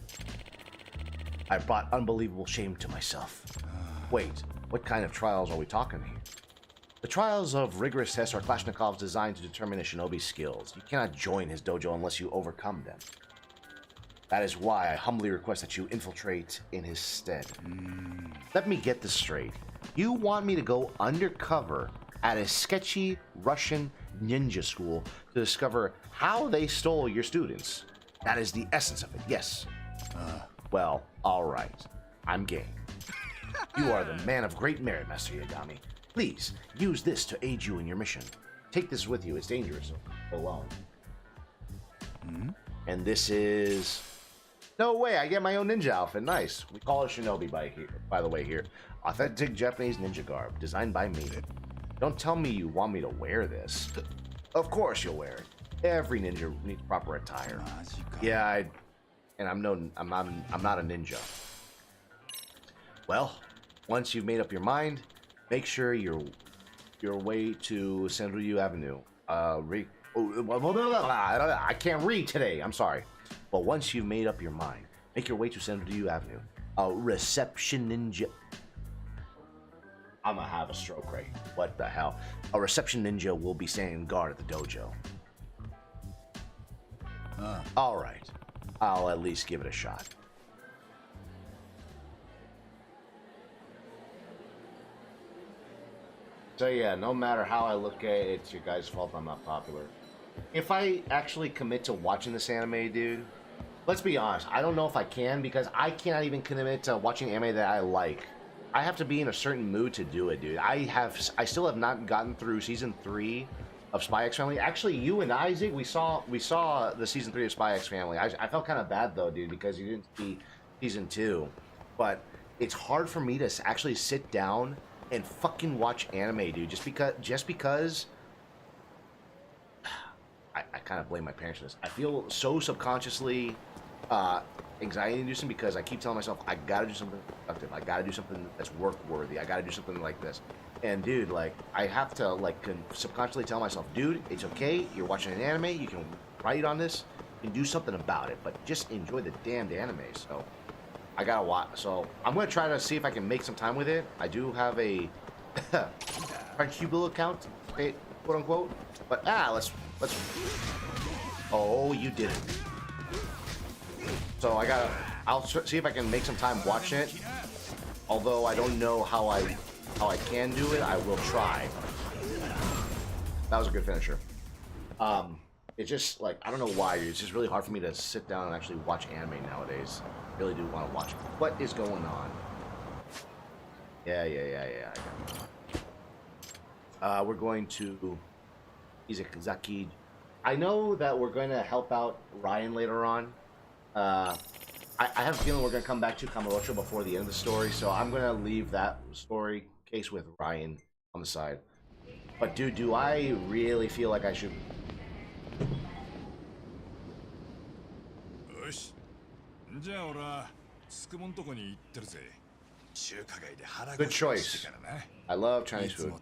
I brought unbelievable shame to myself. Wait, what kind of trials are we talking here? The trials of rigorous tests are Kalashnikov's designed to determine a shinobi's skills. You cannot join his dojo unless you overcome them. That is why I humbly request that you infiltrate in his stead. Let me get this straight. You want me to go undercover at a sketchy Russian ninja school to discover how they stole your students? That is the essence of it, yes. Well, alright. I'm game. You are the man of great merit, Master Yagami. Please, use this to aid you in your mission. Take this with you, it's dangerous alone. And this is... No way, I get my own ninja outfit, nice. We call it shinobi by the way here. Authentic Japanese ninja garb, designed by me. Don't tell me you want me to wear this. Of course you'll wear it. Every ninja needs proper attire. Yeah, I'm not a ninja. Well, once you've made up your mind, make sure your way to Senryu Avenue. I can't read today. I'm sorry. But once you've made up your mind, make your way to Senryu Avenue. A reception ninja. I'm gonna have a stroke, right? What the hell? A reception ninja will be standing guard at the dojo. All right. I'll at least give it a shot. So yeah, no matter how I look at it, it's your guys' fault I'm not popular. If I actually commit to watching this anime, dude, let's be honest, I don't know if I can because I cannot even commit to watching anime that I like. I have to be in a certain mood to do it, dude. I still have not gotten through season 3 of Spy X Family. Actually, you and Isaac, we saw the season 3 of Spy X Family. I felt kind of bad though, dude, because you didn't see season 2. But it's hard for me to actually sit down and fucking watch anime, dude. Just because I kind of blame my parents for this. I feel so subconsciously anxiety-inducing because I keep telling myself I gotta do something productive. I gotta do something that's work-worthy. I gotta do something like this. And dude, like I have to like subconsciously tell myself, dude, it's okay. You're watching an anime. You can write on this. You can do something about it. But just enjoy the damned anime. So I gotta watch. So I'm gonna try to see if I can make some time with it. I do have a Crunchyroll account, quote unquote. But let's. Oh, you did it. So I'll see if I can make some time watching it. Although I don't know how I can do it, I will try. That was a good finisher. It's just like I don't know why. It's just really hard for me to sit down and actually watch anime nowadays. I really do want to watch it. What is going on? Yeah. We're going to Izakizaki. I know that we're going to help out Ryan later on. I have a feeling we're going to come back to Kamurocho before the end of the story, so I'm going to leave that story case with Ryan on the side. But dude, do I really feel like I should... Good choice. I love Chinese food.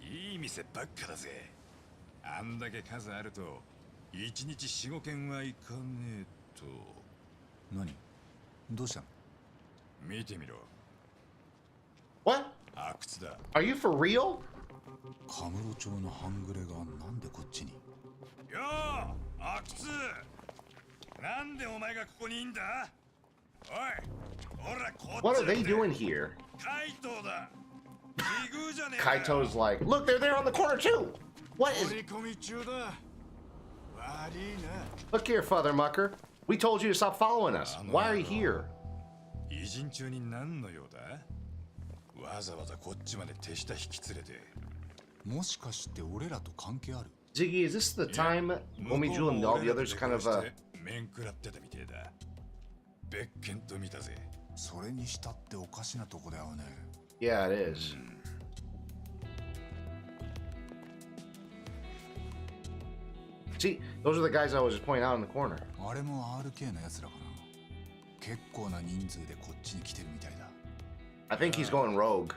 いい店ばっかだぜ。あんだけ数あると1日4、5軒は行かねえと。何？どうしたの？見てみろ。What? 阿久津だ。Are you for real? カムロ町の半グレがなんでこっちに？よー、阿久津。なんでお前がここにいんだ？おい、ほらこっち。What are they doing here? カイトだ。Kaito's like, look, they're there on the corner too. What is? Look here, Father Mucker. We told you to stop following us. Why are you here? Ziggy, is this the time Momiju and all the others kind of 面食らってたみてえだ。別件と見たぜ。それにしたっておかしなとこだよね。Yeah, it is. See, those are the guys I was just pointing out in the corner. あれも RK のやつらかな。結構な人数でこっちに来てるみたいだ。I think he's going rogue.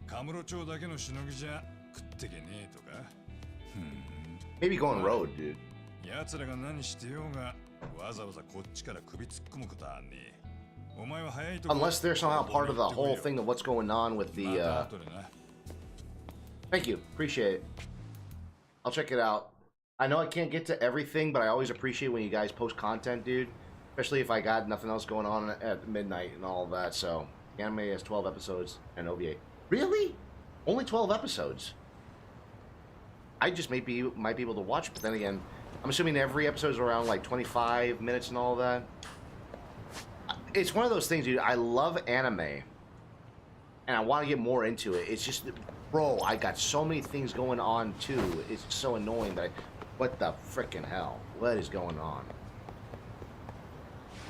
カムロ町だけのしのぎじゃ食ってけねえとか。Maybe going rogue, dude. 奴らが何してようがわざわざこっちから首突っ込むことはねえ。お前は早いとこ Unless they're somehow part of the whole thing of what's going on with the. また後でな。 Thank you, appreciate it. I'll check it out. I know I can't get to everything, but I always appreciate when you guys post content, dude. Especially if I got nothing else going on at midnight and all of that. So, the anime has 12 episodes and OVA. Really? Only 12 episodes? I just might be able to watch it, but then again, I'm assuming every episode is around like 25 minutes and all of that. It's one of those things, dude. I love anime, and I want to get more into it. It's just, bro, I got so many things going on too. It's so annoying that what the frickin' hell? What is going on?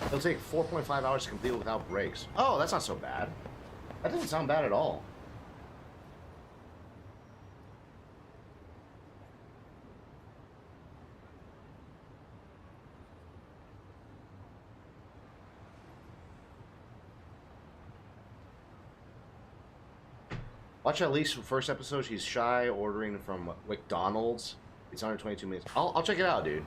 It'll take 4.5 hours to complete without breaks. Oh, that's not so bad. That doesn't sound bad at all. Watch at least the first episode. She's shy, ordering from McDonald's. It's under 22 minutes. I'll check it out, dude.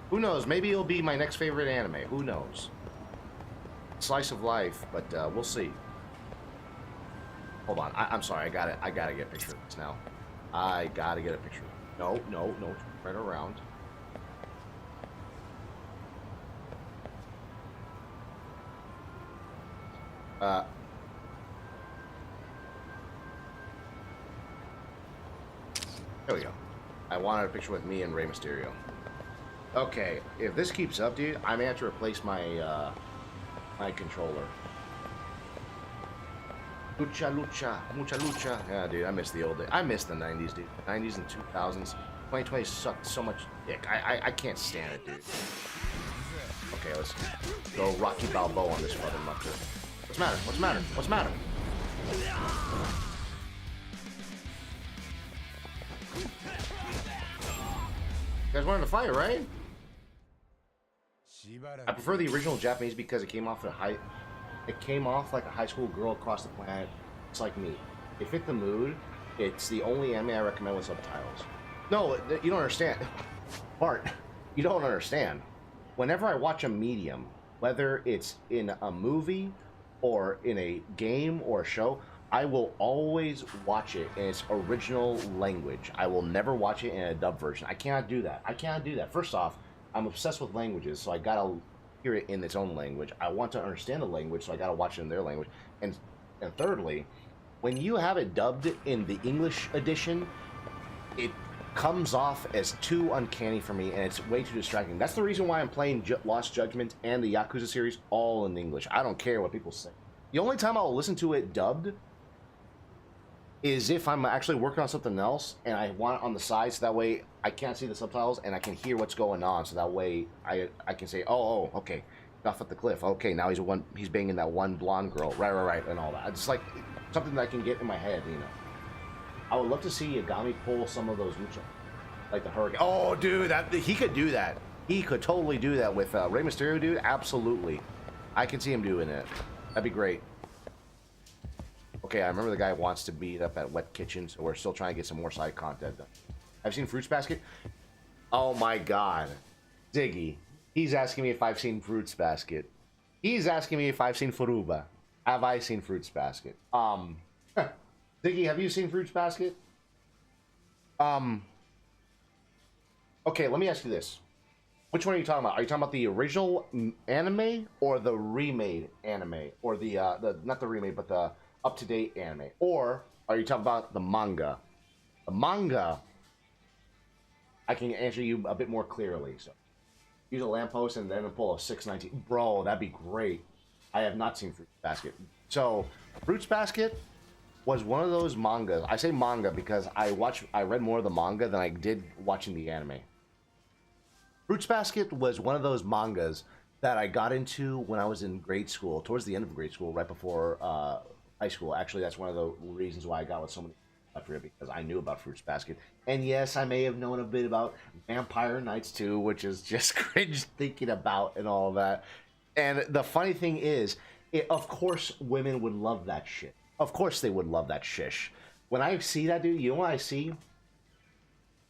Who knows? Maybe it'll be my next favorite anime. Who knows? Slice of life, but we'll see. Hold on. I'm sorry. I gotta get a picture of this now. I gotta get a picture. No. Right around. There we go. I wanted a picture with me and Rey Mysterio. Okay, if this keeps up, dude, I may have to replace my my controller. Lucha, mucha lucha. Yeah, dude, I miss the old days. I miss the 90s, dude. 90s and 2000s. 2020 sucked so much dick. I can't stand it, dude. Okay, let's go Rocky Balboa on this brother mucker. What's the matter? What's the matter? What's the matter? You guys wanted to fight, right? I prefer the original Japanese because it came off like a high school girl across the planet. It's like me. It fit the mood. It's the only anime I recommend with subtitles. No, you don't understand. Bart, you don't understand. Whenever I watch a medium, whether it's in a movie or in a game or a show, I will always watch it in its original language. I will never watch it in a dub version. I cannot do that. I cannot do that. First off, I'm obsessed with languages, so I gotta hear it in its own language. I want to understand the language, so I gotta watch it in their language. And thirdly, when you have it dubbed in the English edition, it comes off as too uncanny for me, and it's way too distracting. That's the reason why I'm playing Lost Judgment and the Yakuza series all in English. I don't care what people say. The only time I'll listen to it dubbed is if I'm actually working on something else and I want it on the side, so that way I can't see the subtitles and I can hear what's going on, so that way I can say, oh, okay, off at the cliff. Okay, now he's banging that one blonde girl. Right, and all that. It's like something that I can get in my head, you know. I would love to see Yagami pull some of those lucha, like the Hurricane. Oh, dude, he could do that. He could totally do that with Rey Mysterio, dude. Absolutely, I can see him doing it. That'd be great. Okay, I remember the guy wants to meet up at Wet Kitchen, so we're still trying to get some more side content done. I've seen Fruits Basket. Oh my God, Ziggy. He's asking me if I've seen Fruits Basket. He's asking me if I've seen Furuba. Have I seen Fruits Basket? Ziggy, have you seen Fruits Basket? Okay, let me ask you this. Which one are you talking about? Are you talking about the original anime or the remade anime? Or the not the remade, but the up-to-date anime? Or are you talking about the manga? The manga, I can answer you a bit more clearly. So, use a lamppost and then pull a 619. Bro, that'd be great. I have not seen Fruits Basket. So, Fruits Basket was one of those mangas. I say manga because I read more of the manga than I did watching the anime. Fruits Basket was one of those mangas that I got into when I was in grade school, towards the end of grade school, right before high school. Actually, that's one of the reasons why I got with so many after it, because I knew about Fruits Basket. And yes, I may have known a bit about Vampire Nights too, which is just cringe thinking about and all of that. And the funny thing is, of course, women would love that shit. Of course, they would love that shish. When I see that, dude, you know what I see?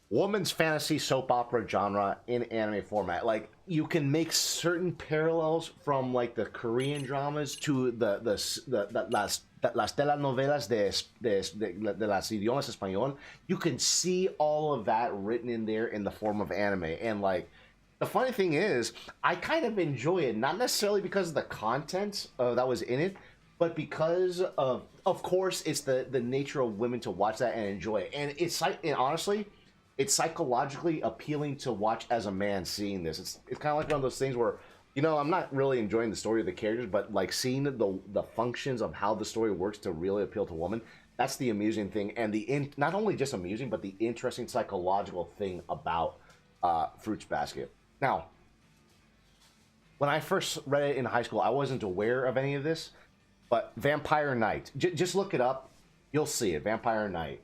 Woman's fantasy soap opera genre in anime format. Like, you can make certain parallels from like the Korean dramas to las telenovelas de las idiomas español. You can see all of that written in there in the form of anime. And like, the funny thing is, I kind of enjoy it, not necessarily because of the content that was in it, but because of course, it's the nature of women to watch that and enjoy it. And it's like, and honestly, it's psychologically appealing to watch as a man seeing this. It's kind of like one of those things where, you know, I'm not really enjoying the story of the characters, but like seeing the functions of how the story works to really appeal to women. That's the amusing thing, and not only just amusing, but the interesting psychological thing about Fruits Basket. Now, when I first read it in high school, I wasn't aware of any of this, but Vampire Night, just look it up, you'll see it. Vampire Night.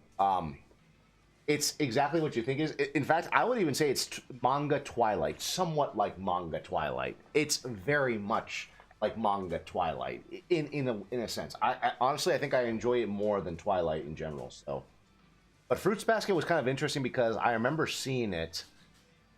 It's exactly what you think it is. In fact, I would even say it's manga Twilight, somewhat like manga Twilight. It's very much like manga Twilight in a sense. I honestly, I think I enjoy it more than Twilight in general. So, but Fruits Basket was kind of interesting because I remember seeing it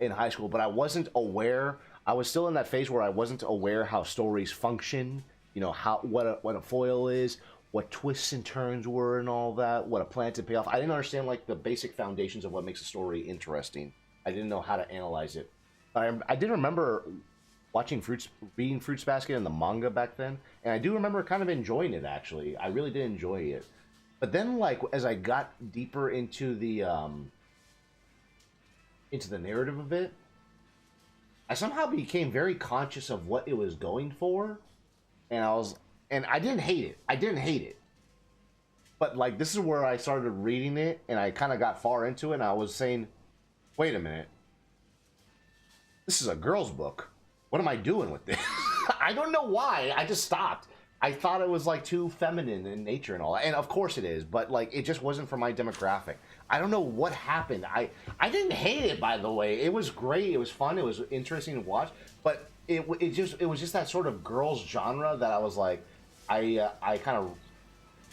in high school, but I wasn't aware. I was still in that phase where I wasn't aware how stories function. You know, what a foil is, what twists and turns were and all that, what a plan to pay off. I didn't understand like the basic foundations of what makes a story interesting. I didn't know how to analyze it. But I did remember reading Fruits Basket and the manga back then, and I do remember kind of enjoying it actually. I really did enjoy it. But then like as I got deeper into the narrative of it, I somehow became very conscious of what it was going for, and I didn't hate it. I didn't hate it. But like this is where I started reading it and I kind of got far into it and I was saying, wait a minute. This is a girl's book. What am I doing with this? I don't know why. I just stopped. I thought it was like too feminine in nature and all that. And of course it is, but like it just wasn't for my demographic. I don't know what happened. I didn't hate it, by the way. It was great. It was fun. It was interesting to watch. But it was just that sort of girls genre that I was like, I kind of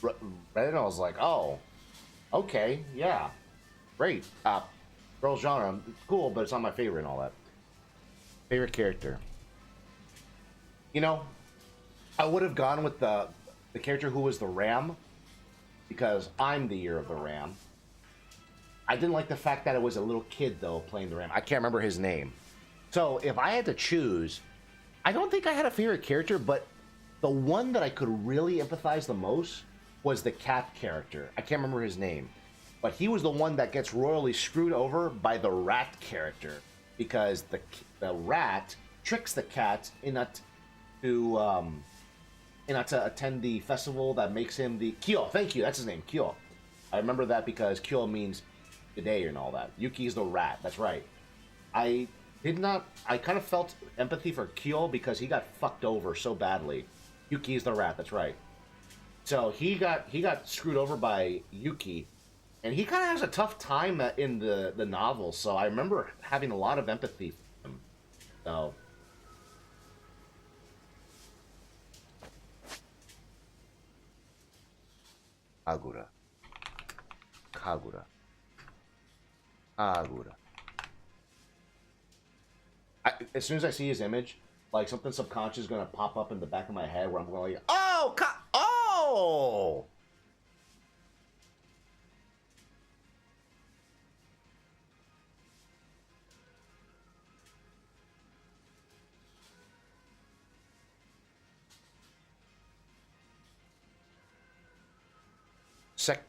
read it and I was like, oh, okay, yeah, great. Girls genre, cool, but it's not my favorite and all that. Favorite character. You know, I would have gone with the character who was the ram, because I'm the year of the ram. I didn't like the fact that it was a little kid, though, playing the ram. I can't remember his name. So if I had to choose, I don't think I had a favorite character, but the one that I could really empathize the most was the cat character. I can't remember his name, but he was the one that gets royally screwed over by the rat character, because the rat tricks the cat to attend the festival that makes him the Kyo. Thank you, that's his name, Kyo. I remember that because Kyo means today and all that. Yuki's the rat. That's right. I kind of felt empathy for Kyo because he got fucked over so badly. Yuki's the rat. That's right. So he got screwed over by Yuki, and he kind of has a tough time in the novel. So I remember having a lot of empathy for him. So. Kagura. As soon as I see his image, like something subconscious is gonna pop up in the back of my head where I'm going, like, oh.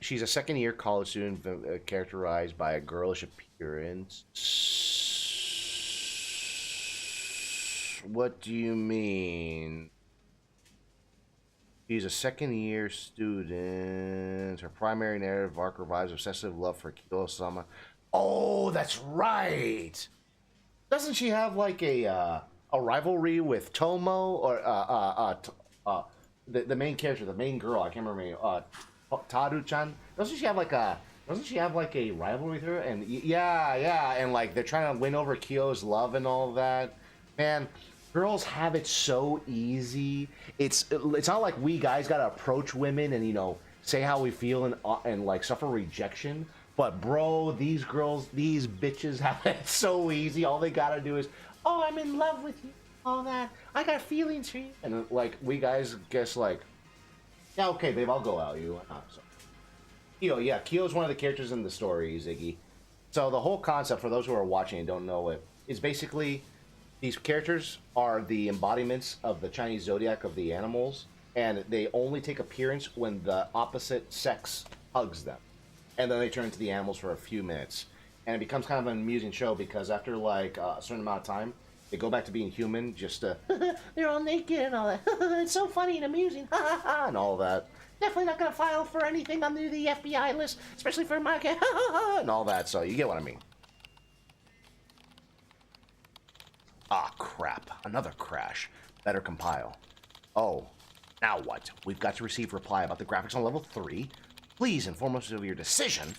She's a second-year college student, characterized by a girlish appearance. What do you mean? She's a second-year student. Her primary narrative arc revives obsessive love for Kyo-sama. Oh, that's right! Doesn't she have like a rivalry with Tomo or the main character, the main girl? I can't remember her name. Taru-chan. Doesn't she have like a rivalry with her? And yeah, and like they're trying to win over Kyo's love and all that. Man, girls have it so easy. It's not like we guys gotta approach women and say how we feel and like suffer rejection. But bro, these girls, these bitches have it so easy. All they gotta do is, oh, I'm in love with you, all that. I got feelings for you, and like we guys guess like, yeah, okay, babe, I'll go out. You, so. Yeah, Kyo's one of the characters in the story, Ziggy. So the whole concept, for those who are watching and don't know it, is basically these characters are the embodiments of the Chinese zodiac of the animals, and they only take appearance when the opposite sex hugs them. And then they turn into the animals for a few minutes. And it becomes kind of an amusing show because after like a certain amount of time, they go back to being human, just they're all naked and all that. It's so funny and amusing, and all that. Definitely not gonna file for anything under the FBI list, especially for my and all that. So you get what I mean. Ah, crap! Another crash. Better compile. Oh, now what? We've got to receive reply about the graphics on level 3. Please inform us of your decision.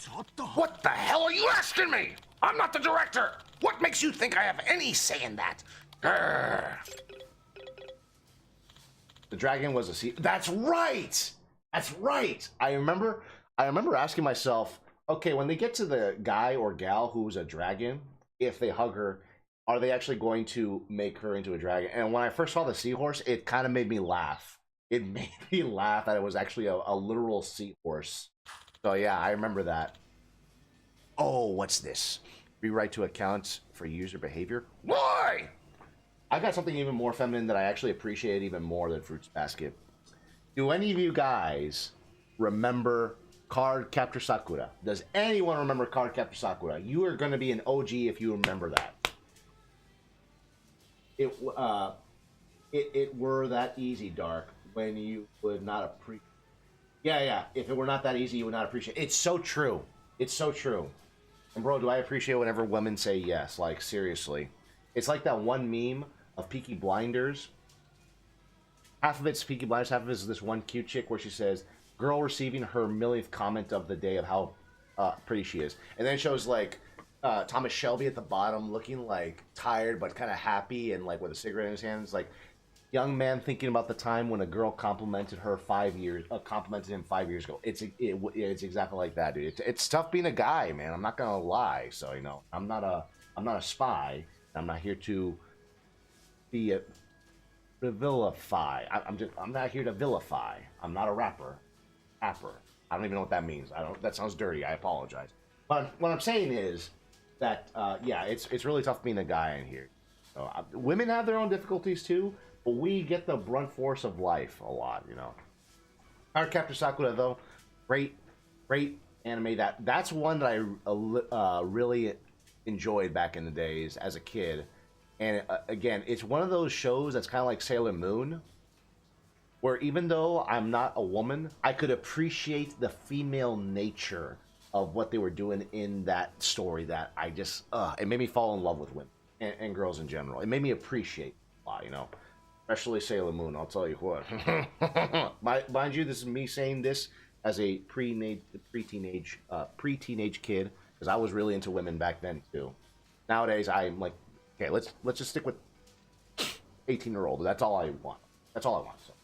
What the hell are you asking me? I'm not the director. What makes you think I have any say in that? Grr. The dragon was a sea. That's right. That's right. I remember asking myself, okay, when they get to the guy or gal who's a dragon, if they hug her, are they actually going to make her into a dragon? And when I first saw the seahorse, it kind of made me laugh. It made me laugh that it was actually a literal seahorse. So yeah, I remember that. Oh, what's this? Rewrite to account for user behavior? Why? I got something even more feminine that I actually appreciate even more than Fruits Basket. Do any of you guys remember Card Captor Sakura? Does anyone remember Card Captor Sakura? You are going to be an OG if you remember that. It were that easy, Dark, when you would not appreciate. Yeah. If it were not that easy, you would not appreciate. It's so true. It's so true. And bro, do I appreciate whenever women say yes? Like seriously, it's like that one meme of Peaky Blinders. Half of it's Peaky Blinders, half of it is this one cute chick where she says, "Girl receiving her millionth comment of the day of how pretty she is," and then it shows like Thomas Shelby at the bottom, looking like tired but kind of happy and like with a cigarette in his hand. It's like young man thinking about the time when a girl complimented him 5 years ago. It's exactly like that, dude. It's tough being a guy, man. I'm not gonna lie. So I'm not a spy. I'm not here to be a vilify. I'm not here to vilify. I'm not a rapper. I don't even know what that means. That sounds dirty. I apologize. But what I'm saying is that yeah, it's really tough being a guy in here. So, women have their own difficulties too, but we get the brunt force of life a lot, Card Captor Sakura though, great anime. That's one that I really enjoyed back in the days as a kid. And again, it's one of those shows that's kind of like Sailor Moon, where even though I'm not a woman, I could appreciate the female nature of what they were doing in that story. That I just, it made me fall in love with women and girls in general. It made me appreciate a lot, especially Sailor Moon. I'll tell you what. Mind you, this is me saying this as a pre-teenage kid, because I was really into women back then too. Nowadays, I'm like, okay, let's just stick with 18-year-old. That's all I want. So,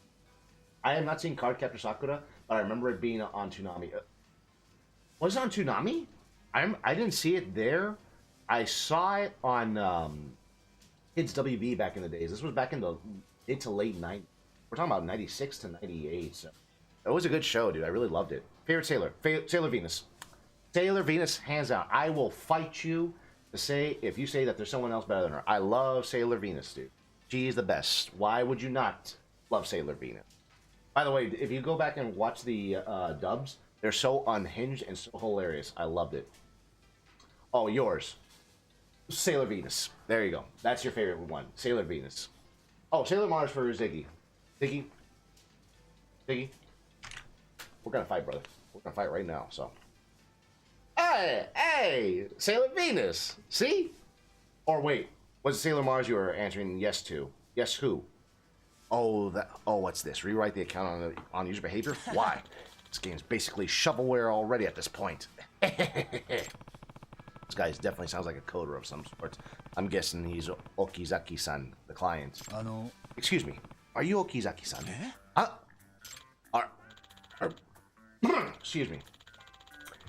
I have not seen Card Captor Sakura, but I remember it being on Toonami. Was it on Toonami? I didn't see it there. I saw it on Kids WB back in the days. This was back in the mid to late 90s. We're talking about 96 to 98. So it was a good show, dude. I really loved it. Favorite Sailor? Sailor Venus. Sailor Venus, hands down. I will fight you to say if you say that there's someone else better than her. I love Sailor Venus, dude. She is the best. Why would you not love Sailor Venus? By the way, if you go back and watch the dubs, they're so unhinged and so hilarious. I loved it. Oh, yours. Sailor Venus. There you go. That's your favorite one. Sailor Venus. Oh, Sailor Mars for Ziggy. Ziggy. We're gonna fight, brother. We're gonna fight right now, so. Hey! Sailor Venus! See? Or wait. Was it Sailor Mars you were answering yes to? Yes, who? Oh, what's this? Rewrite the account on user behavior? Why? This game's basically shovelware already at this point. This guy definitely sounds like a coder of some sort. I'm guessing he's Okizaki-san, the client. Excuse me. Are you Okizaki-san? Excuse me.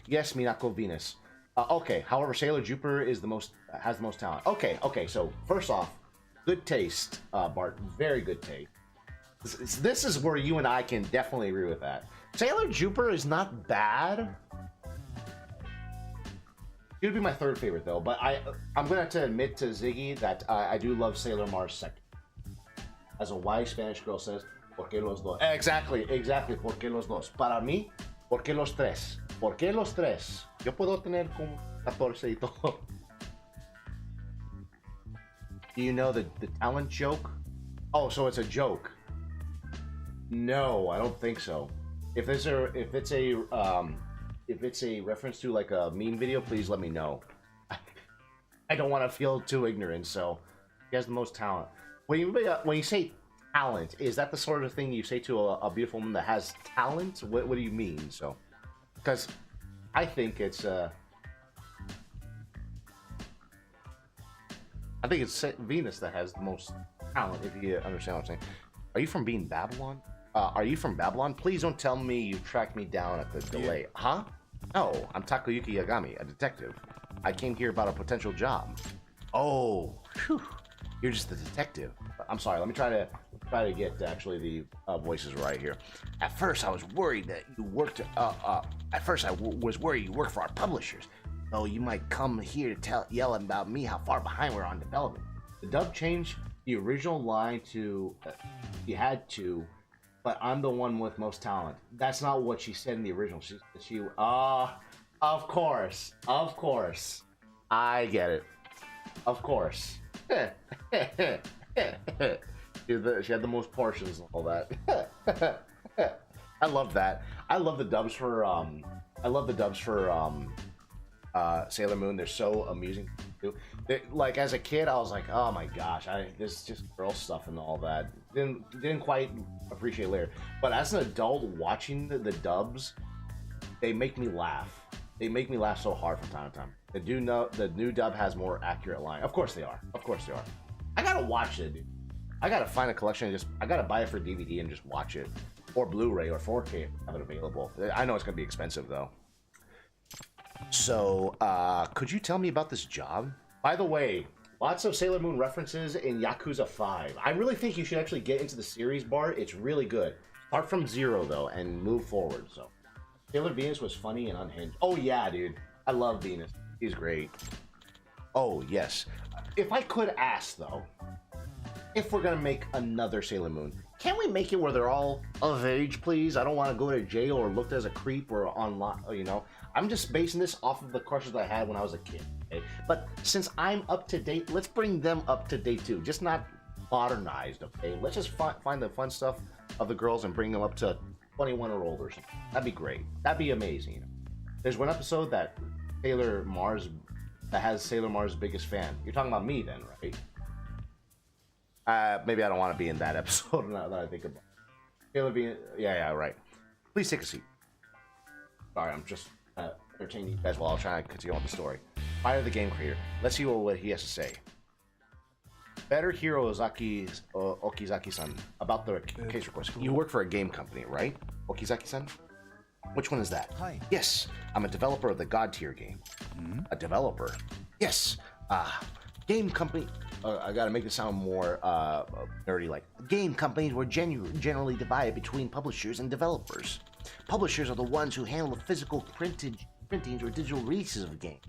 Yes, Minako Venus. Okay. However, Sailor Jupiter has the most talent. Okay. So first off, good taste, Bart. Very good taste. This is where you and I can definitely agree with that. Sailor Jupiter is not bad. She would be my third favorite though, but I'm gonna have to admit to Ziggy that I do love Sailor Mars second. As a wise Spanish girl says, ¿por qué los dos? Exactly. ¿Por qué los dos? Para mí, ¿por qué los tres? ¿Por qué los tres? Yo puedo tener como 14 y todo. Do you know the talent joke? Oh, so it's a joke. No, I don't think so. If it's a reference to like a meme video, please let me know. I don't want to feel too ignorant. So, he has the most talent. When you say talent, is that the sort of thing you say to a beautiful woman that has talent? What do you mean? So, because I think it's Venus that has the most talent. If you understand what I'm saying. Are you from Babylon? Are you from Babylon? Please don't tell me you tracked me down at the delay. Huh? No, I'm Takayuki Yagami, a detective. I came here about a potential job. Oh, whew. You're just the detective. I'm sorry. Let me try to get actually the voices right here. At first, I was worried that you worked. Was worried you worked for our publishers. So you might come here to yell about me how far behind we're on development. The dub changed the original line to "You had to," but I'm the one with most talent. That's not what she said in the original. Of course, I get it. Of course. She had the most portions and all that. I love that. I love the dubs for Sailor Moon. They're so amusing too. Like as a kid, I was like, oh my gosh, this is just girl stuff and all that. Didn't quite appreciate it later. But as an adult, watching the dubs, they make me laugh. They make me laugh so hard from time to time. The new dub has more accurate line. Of course they are. I gotta watch it, dude. I gotta find a collection and I gotta buy it for DVD and just watch it. Or Blu-ray or 4K, have it available. I know it's gonna be expensive though. So, could you tell me about this job? By the way, lots of Sailor Moon references in Yakuza 5. I really think you should actually get into the series, Bart. It's really good. Start from zero though and move forward. So, Sailor Venus was funny and unhinged. Oh yeah, dude. I love Venus. He's great. Oh, yes. If I could ask, though, if we're going to make another Sailor Moon, can we make it where they're all of age, please? I don't want to go to jail or looked as a creep or online, I'm just basing this off of the crushes I had when I was a kid, okay? But since I'm up to date, let's bring them up to date, too. Just not modernized, okay? Let's just find the fun stuff of the girls and bring them up to 21 or older. That'd be great. That'd be amazing. There's one episode that has Sailor Mars' biggest fan. You're talking about me then, right? Maybe I don't want to be in that episode now that I think about it. Sailor being, yeah, right. Please take a seat. Sorry, I'm just entertaining you guys while I'm trying to continue on the story. Fire the game creator. Let's see what he has to say. Better Hero Okizaki-san about the case request. You work for a game company, right? Okizaki-san? Which one is that? Hi. Yes, I'm a developer of the God tier game. A developer? Yes. Game company. I gotta make this sound more nerdy. Like game companies were generally divided between publishers and developers. Publishers are the ones who handle the physical printings or digital releases of a game.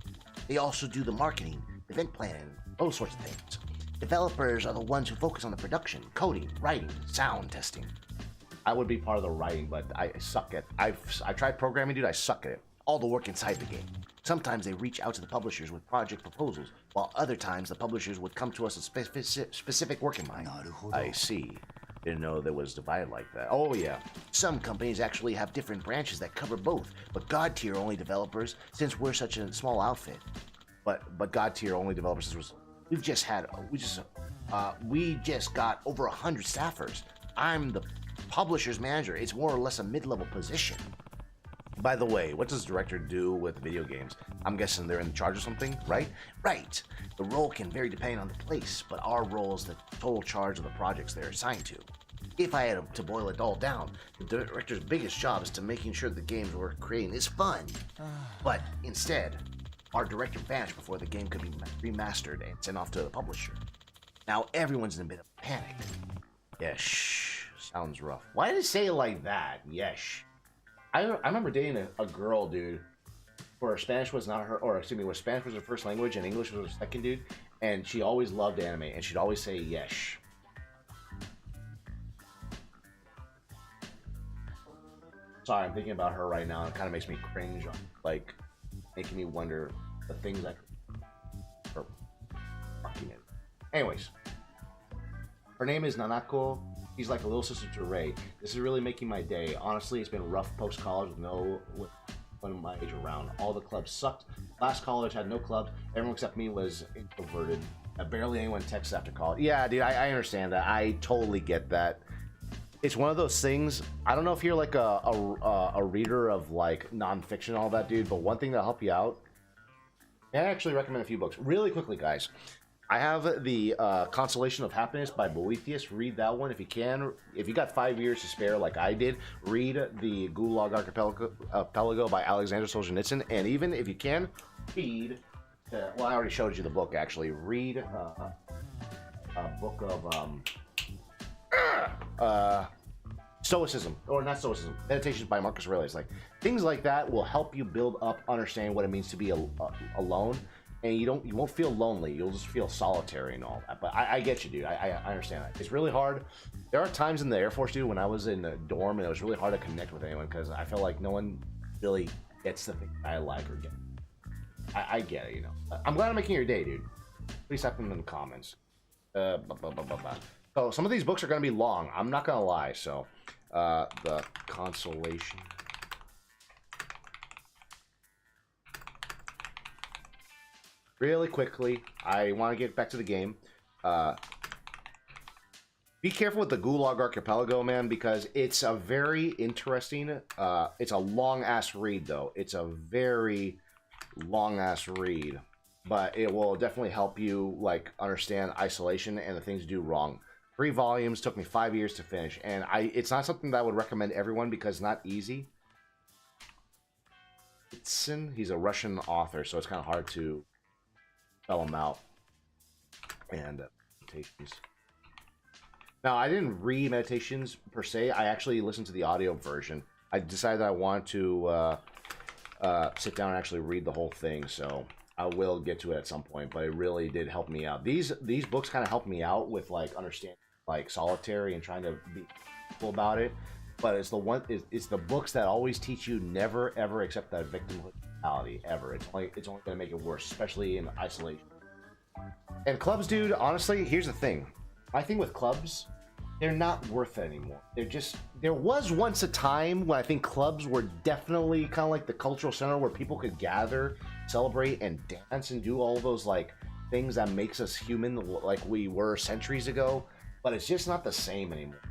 They also do the marketing, event planning, those sorts of things. Developers are the ones who focus on the production, coding, writing, sound testing. I would be part of the writing, but I suck at. I tried programming, dude. I suck at it. All the work inside the game. Sometimes they reach out to the publishers with project proposals, while other times the publishers would come to us with specific work in mind. I see. Didn't know that was divided like that. Oh yeah. Some companies actually have different branches that cover both, but God tier only developers since we're such a small outfit. But God tier only developers since we just got over 100 staffers. I'm the publisher's manager. It's more or less a mid-level position. By the way, what does director do with video games? I'm guessing they're in charge of something, right? Right. The role can vary depending on the place, but our role is the total charge of the projects they're assigned to. If I had to boil it all down, the director's biggest job is to making sure the games we're creating is fun. But instead, our director vanished before the game could be remastered and sent off to the publisher. Now everyone's in a bit of panic. Yesh. Sounds rough. Why did it say it like that? Yesh. I remember dating a girl, dude, where Spanish was not her, or excuse me, where Spanish was her first language and English was her second, dude, and she always loved anime, and she'd always say yesh. Sorry, I'm thinking about her right now, and it kind of makes me cringe, like, making me wonder the things I could... fucking it. Anyways. Her name is Nanako. She's like a little sister to Ray. This is really making my day. Honestly, it's been rough post-college with no one of my age around. All the clubs sucked. Last college had no clubs. Everyone except me was introverted. Barely anyone texts after college. Yeah, dude, I understand that. I totally get that. It's one of those things. I don't know if you're like a reader of like nonfiction and all that, dude, but one thing that'll help you out, I actually recommend a few books. Really quickly, guys. I have the Consolation of Happiness by Boethius. Read that one if you can. If you got 5 years to spare like I did, read the Gulag Archipelago by Alexander Solzhenitsyn. And even if you can, read, well, I already showed you the book, actually. Read a book of Stoicism, or not Stoicism, Meditations by Marcus Aurelius. Like, things like that will help you build up understanding what it means to be alone. And you won't feel lonely. You'll just feel solitary and all that. But I get you, dude. I understand that. It's really hard. There are times in the Air Force, dude, when I was in a dorm, and it was really hard to connect with anyone because I felt like no one really gets the thing I like or get. I get it, you know. I'm glad I'm making your day, dude. Please type them in the comments. So some of these books are going to be long. I'm not going to lie. So the Consolation. Really quickly, I want to get back to the game. Be careful with the Gulag Archipelago, man, because it's a very interesting... it's a long-ass read, though. It's a very long-ass read. But it will definitely help you, like, understand isolation and the things you do wrong. 3 volumes, took me 5 years to finish. And it's not something that I would recommend everyone because it's not easy. He's a Russian author, so it's kind of hard to... spell them out. And Meditations. Now, I didn't read Meditations per se. I actually listened to the audio version. I decided that I want to sit down and actually read the whole thing, so I will get to it at some point. But it really did help me out. These books kind of helped me out with like understanding like solitary and trying to be cool about it. But it's the books that always teach you never ever accept that victimhood mentality ever. It's only going to make it worse, especially in isolation. And clubs, dude, honestly, here's the thing. My thing with clubs, they're not worth it anymore. There was once a time when I think clubs were definitely kind of like the cultural center where people could gather, celebrate, and dance and do all those like things that makes us human like we were centuries ago. But it's just not the same anymore.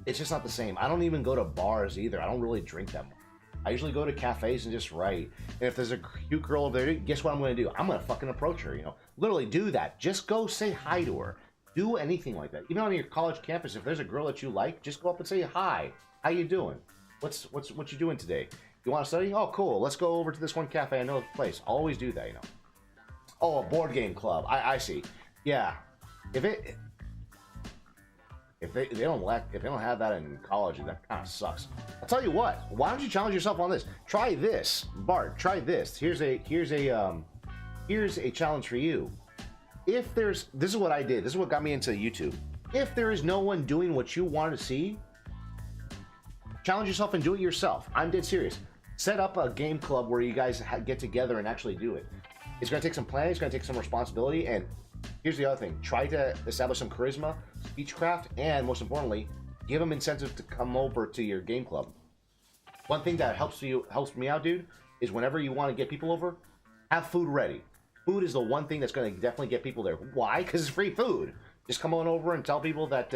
It's just not the same. I don't even go to bars either. I don't really drink that much. I usually go to cafes and just write. And if there's a cute girl over there, guess what I'm going to do? I'm going to fucking approach her, you know. Literally do that. Just go say hi to her. Do anything like that. Even on your college campus, if there's a girl that you like, just go up and say hi. How you doing? What you doing today? You want to study? Oh, cool. Let's go over to this one cafe. I know the place. Always do that, you know. Oh, a board game club. I see. Yeah. If they don't have that in college, that kind of sucks. I'll tell you what. Why don't you challenge yourself on this? Try this, Bart. Try this. Here's a challenge for you. This is what I did. This is what got me into YouTube. If there is no one doing what you want to see, challenge yourself and do it yourself. I'm dead serious. Set up a game club where you guys get together and actually do it. It's going to take some planning. It's going to take some responsibility. And here's the other thing. Try to establish some charisma, speechcraft, and most importantly, give them incentive to come over to your game club. One thing that helps me out, dude, is whenever you want to get people over, have food ready. Food is the one thing that's going to definitely get people there. Why? Because it's free food. Just come on over and tell people that,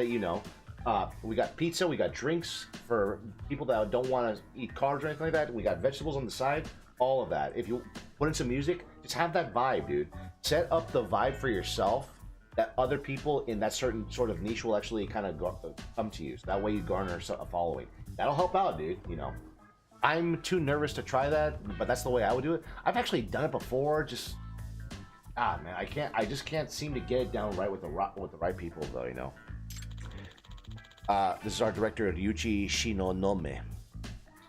we got pizza, we got drinks for people that don't want to eat carbs or anything like that. We got vegetables on the side, all of that. If you put in some music, just have that vibe, dude. Set up the vibe for yourself that other people in that certain sort of niche will actually kind of come to you. So that way you garner a following. That'll help out, dude, I'm too nervous to try that, but that's the way I would do it. I've actually done it before, man, I just can't seem to get it down right with the right people, though, This is our director, Ryuichi Shinonome.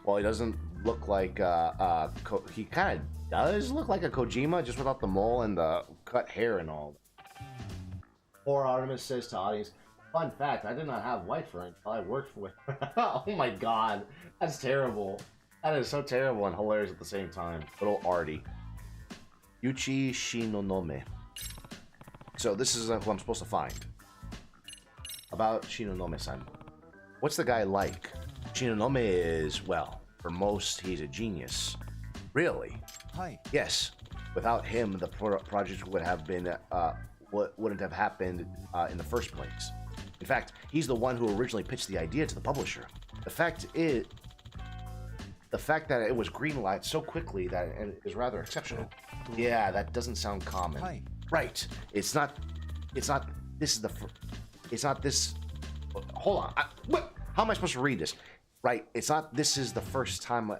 Well, he doesn't look like, he kind of does look like a Kojima, just without the mole and the cut hair and all. Poor Artemis says to audience, fun fact, I did not have white fur until I worked with her. Oh my god, that's terrible. That is so terrible and hilarious at the same time. Little Artie. Yuchi Shinonome. So this is who I'm supposed to find. About Shinonome-san. What's the guy like? Shinonome is, well, for most, he's a genius. Really? Hi. Yes. Without him, the project would have been, wouldn't have happened in the first place. In fact, he's the one who originally pitched the idea to the publisher. The fact that it was greenlighted so quickly that it is rather exceptional. Yeah, that doesn't sound common. Hi. Right. It's not this. Hold on. What? How am I supposed to read this? Right. It's not. This is the first time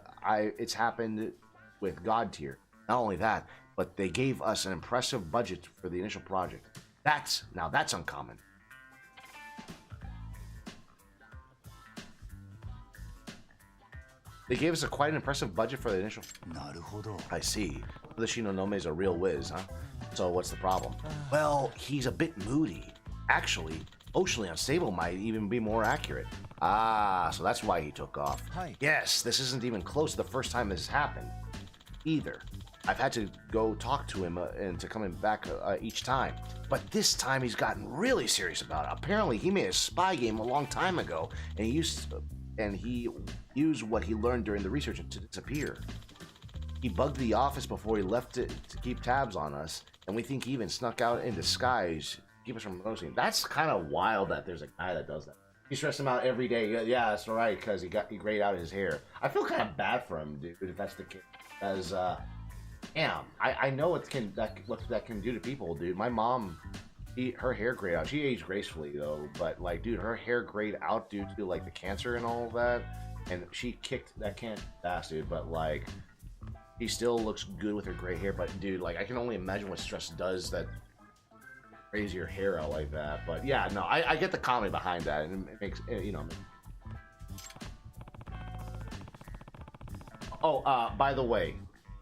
it's happened with God Tier. Not only that, but they gave us an impressive budget for the initial project. That's uncommon. They gave us quite an impressive budget for the initial. I see. The Shinonome is a real whiz, huh? So what's the problem? Well, he's a bit moody. Actually, emotionally unstable might even be more accurate. Ah, so that's why he took off. Hi. Yes, this isn't even close to the first time this has happened. Either. I've had to go talk to him and to coming back each time. But this time he's gotten really serious about it. Apparently he made a spy game a long time ago, and he used what he learned during the research to disappear. He bugged the office before he left it to keep tabs on us, and we think he even snuck out in disguise to keep us from noticing. That's kind of wild that there's a guy that does that. He stressed him out every day. Yeah, that's right, because he grayed out his hair. I feel kind of bad for him, dude, if that's the case. Because, damn, I know what that can do to people, dude. My mom, her hair grayed out. She aged gracefully, though, but, like, dude, her hair grayed out due to, like, the cancer and all of that, and she kicked that cancer ass, dude, but, like, she still looks good with her gray hair, but, dude, like, I can only imagine what stress does that grays your hair out like that, but, yeah, no, I get the comedy behind that, and it makes, Oh, by the way,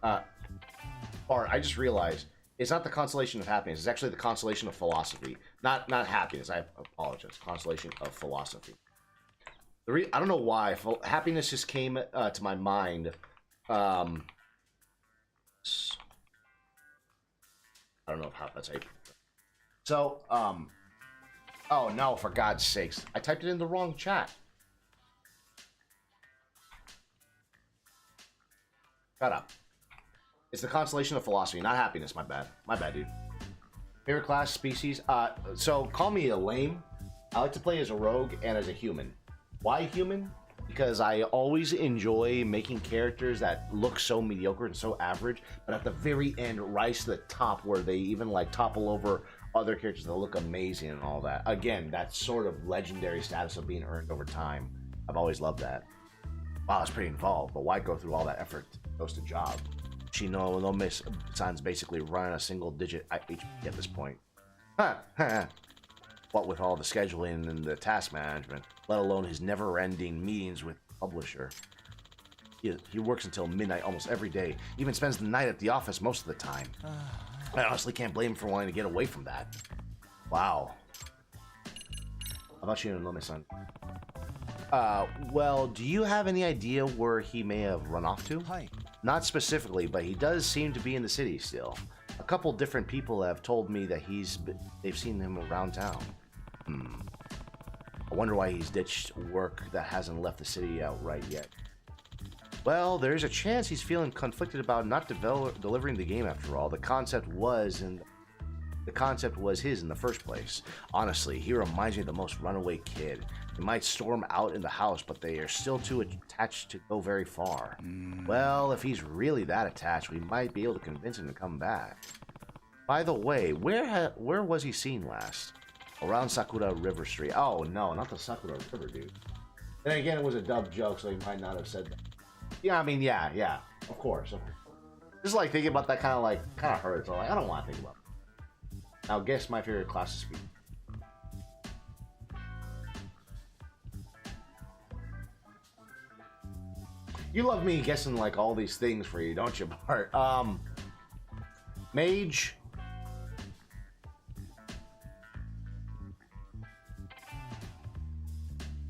Bart, I just realized it's not the constellation of happiness. It's actually the constellation of philosophy. Not happiness. I apologize. Constellation of philosophy. I don't know why. Happiness just came to my mind. I don't know how that's how. So, oh no! For God's sakes, I typed it in the wrong chat. Shut up. It's the constellation of philosophy, not happiness. My bad, dude. Favorite class, species? So call me a lame. I like to play as a rogue and as a human. Why human? Because I always enjoy making characters that look so mediocre and so average, but at the very end, rise to the top where they even like topple over other characters that look amazing and all that. Again, that sort of legendary status of being earned over time. I've always loved that. Wow, it's pretty involved, but why go through all that effort to post a job? Shinonome-san's basically running a single-digit HP at this point. What with all the scheduling and the task management, let alone his never-ending meetings with the publisher. He works until midnight almost every day, even spends the night at the office most of the time. I honestly can't blame him for wanting to get away from that. Wow. How about Shinonome-san? Well, do you have any idea where he may have run off to? Hi. Not specifically, but he does seem to be in the city still. A couple different people have told me that they've seen him around town. I wonder why he's ditched work that hasn't left the city outright yet. Well, there's a chance he's feeling conflicted about not delivering the game after all. The concept was his in the first place. Honestly, he reminds me of the most runaway kid. They might storm out in the house, but they are still too attached to go very far. Well, if he's really that attached, we might be able to convince him to come back. By the way, where was he seen last? Around Sakura River Street. Oh, no, not the Sakura River, dude. Then again, it was a dub joke, so he might not have said that. Yeah, I mean, yeah, of course. Just like thinking about that kind of hurts. So like, I don't want to think about it. Now, guess my favorite class of speed. You love me guessing like all these things for you, don't you, Bart? Mage.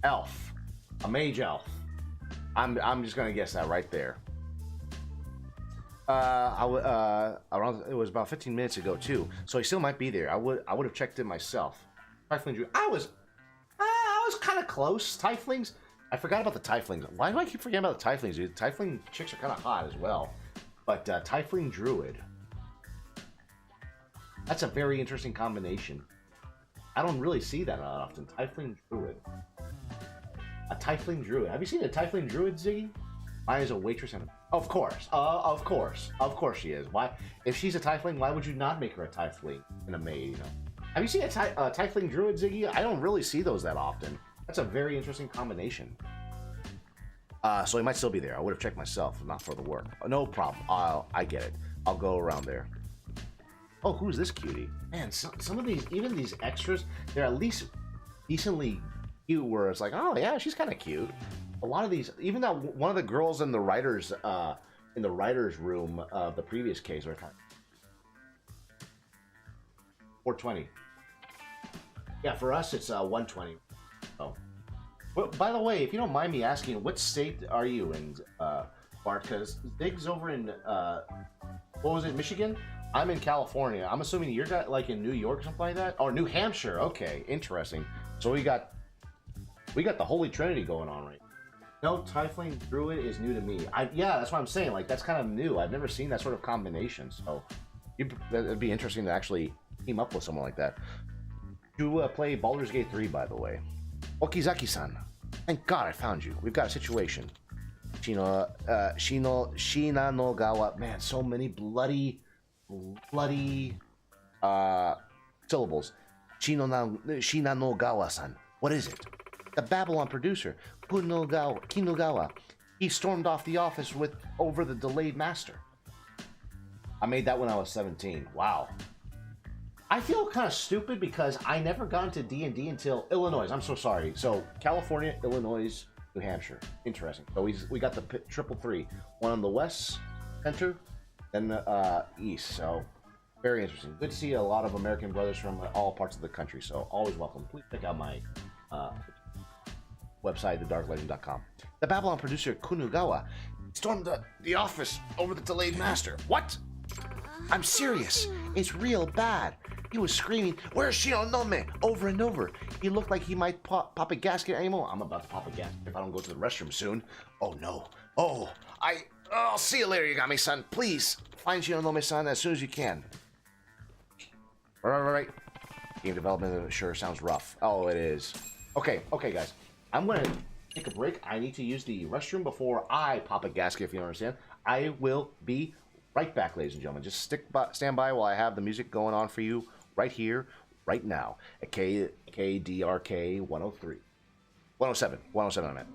Elf. A mage elf. I'm just gonna guess that right there. Around it was about 15 minutes ago too, so he still might be there. I would have checked it myself. Tiefling Drew. I was kind of close. Tieflings. I forgot about the Tieflings. Why do I keep forgetting about the Tieflings, dude? Tiefling chicks are kind of hot as well. But Tiefling Druid. That's a very interesting combination. I don't really see that often. Tiefling Druid. A Tiefling Druid. Have you seen a Tiefling Druid, Ziggy? Mine is a waitress and of course. Of course she is. Why? If she's a Tiefling, why would you not make her a Tiefling and a maid, you know? Have you seen a Tiefling Druid, Ziggy? I don't really see those that often. That's a very interesting combination. So he might still be there. I would have checked myself, not for the work. No problem. I get it. I'll go around there. Oh, who's this cutie? Man, some of these, even these extras, they're at least decently cute. Where it's like, oh yeah, she's kind of cute. A lot of these, even that one of the girls in the writers room of the previous case, were kind of 420. Yeah, for us it's 120. Oh, but by the way, if you don't mind me asking, what state are you in, Bart? Because Big's over in what was it, Michigan? I'm in California. I'm assuming you're like in New York or something like that, or New Hampshire. Okay, interesting. So we got the Holy Trinity going on right now. No, Tiefling Druid is new to me. Yeah, that's what I'm saying. Like, that's kind of new. I've never seen that sort of combination. So it'd be interesting to actually team up with someone like that. You play Baldur's Gate 3, by the way. Okizaki-san, thank God I found you. We've got a situation. Shina no Gawa. Man, so many bloody syllables. Shina no Gawa-san. What is it? The Babylon producer, Kinugawa. He stormed off the office over the delayed master. I made that when I was 17. Wow. I feel kind of stupid because I never got into D&D until Illinois. I'm so sorry. So California, Illinois, New Hampshire. Interesting. So we got the triple three. One on the west center, then the east. So very interesting. Good to see a lot of American brothers from all parts of the country. So always welcome. Please check out my website, thedarklegend.com. The Babylon producer Kunugawa stormed the office over the delayed master. What? I'm serious. It's real bad. He was screaming, "Where's Shinonome?" over and over. He looked like he might pop a gasket anymore. I'm about to pop a gasket if I don't go to the restroom soon. Oh no. I'll see you later, Yagami-san. Please find Shinonome-san as soon as you can. Right. Game development sure sounds rough. Oh, it is. Okay, guys. I'm going to take a break. I need to use the restroom before I pop a gasket, if you understand. I will be right back, ladies and gentlemen. Just stand by while I have the music going on for you right here, right now, at KDRK 103. 107, I meant.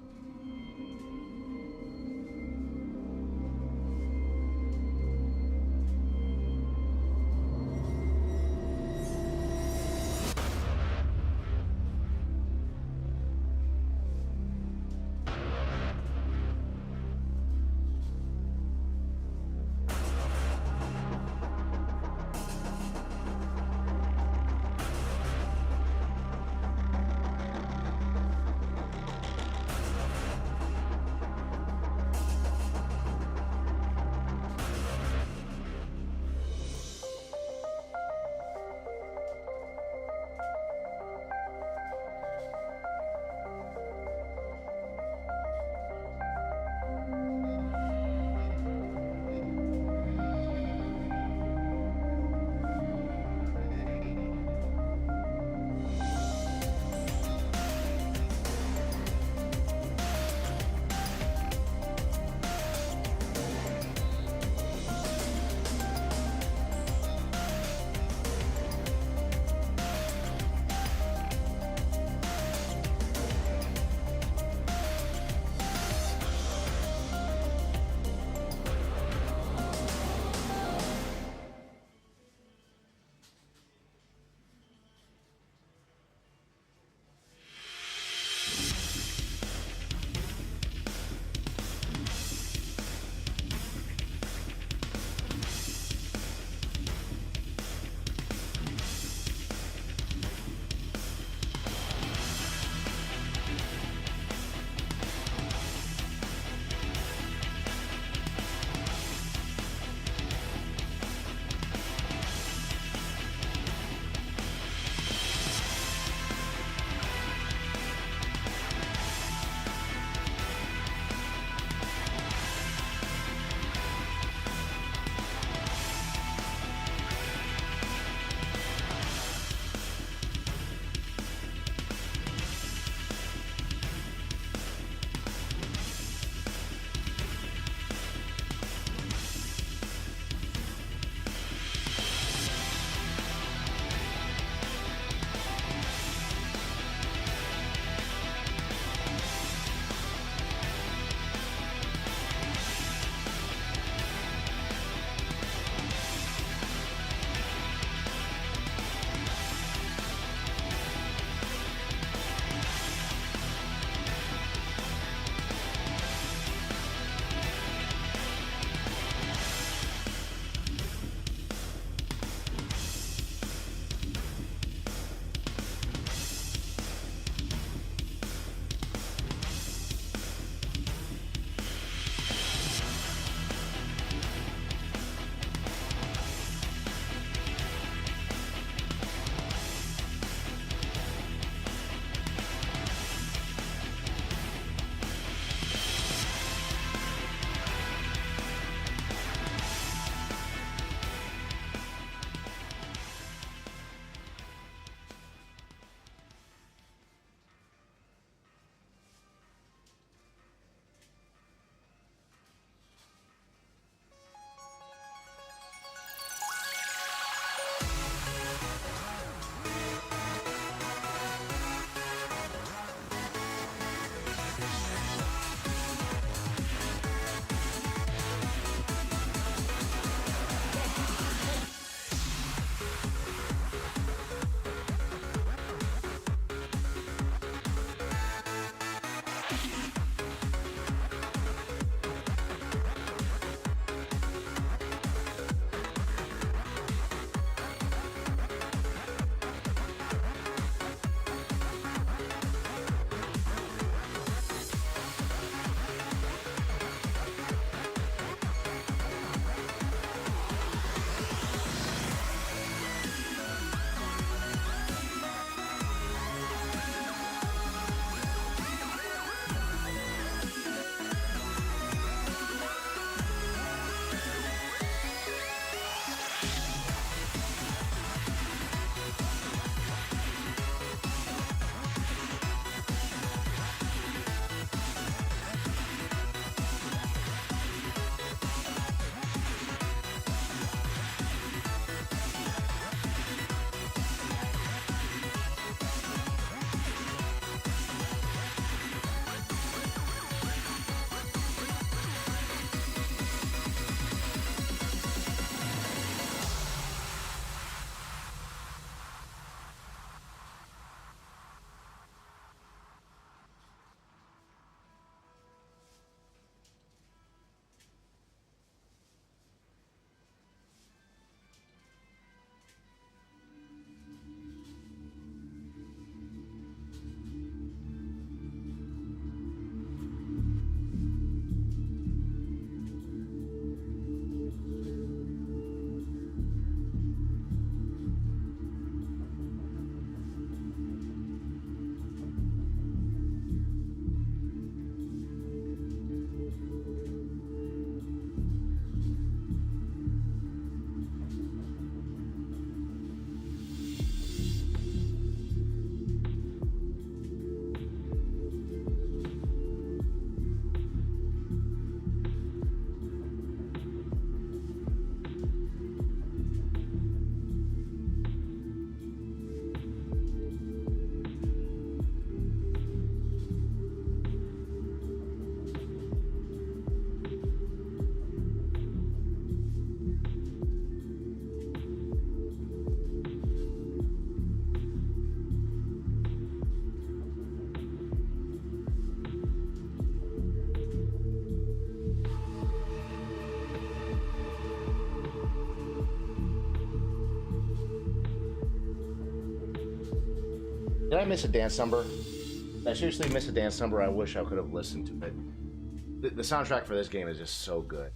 Did I miss a dance number? Did I seriously miss a dance number? I wish I could have listened to it. The soundtrack for this game is just so good.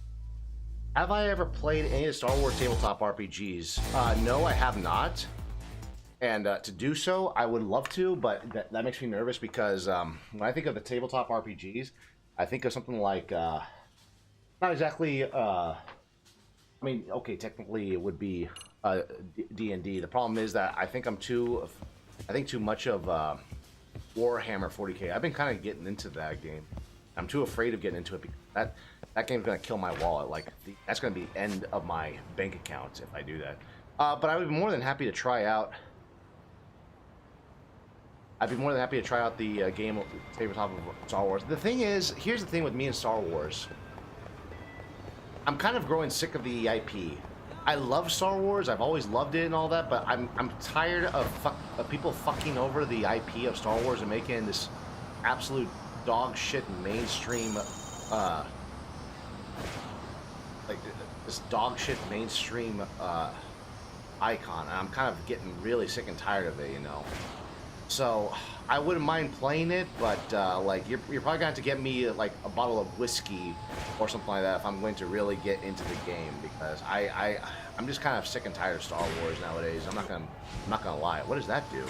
Have I ever played any of the Star Wars tabletop RPGs? No, I have not. And to do so, I would love to, but that makes me nervous because when I think of the tabletop RPGs, I think of something like, not exactly, I mean, okay, technically it would be D&D. The problem is that I think too much of Warhammer 40K. I've been kind of getting into that game. I'm too afraid of getting into it because that game's gonna kill my wallet. Like that's gonna be the end of my bank account if I do that. But I would be more than happy to try out. I'd be more than happy to try out the game tabletop of Star Wars. The thing is, here's the thing with me and Star Wars. I'm kind of growing sick of the IP. I love Star Wars. I've always loved it and all that, but I'm tired of people fucking over the IP of Star Wars and making this absolute dog shit mainstream, like this dog shit mainstream icon. I'm kind of getting really sick and tired of it, you know. So I wouldn't mind playing it, but like you're probably gonna have to get me like a bottle of whiskey or something like that if I'm going to really get into the game, because I'm just kind of sick and tired of Star Wars nowadays. I'm not gonna lie. What does that do?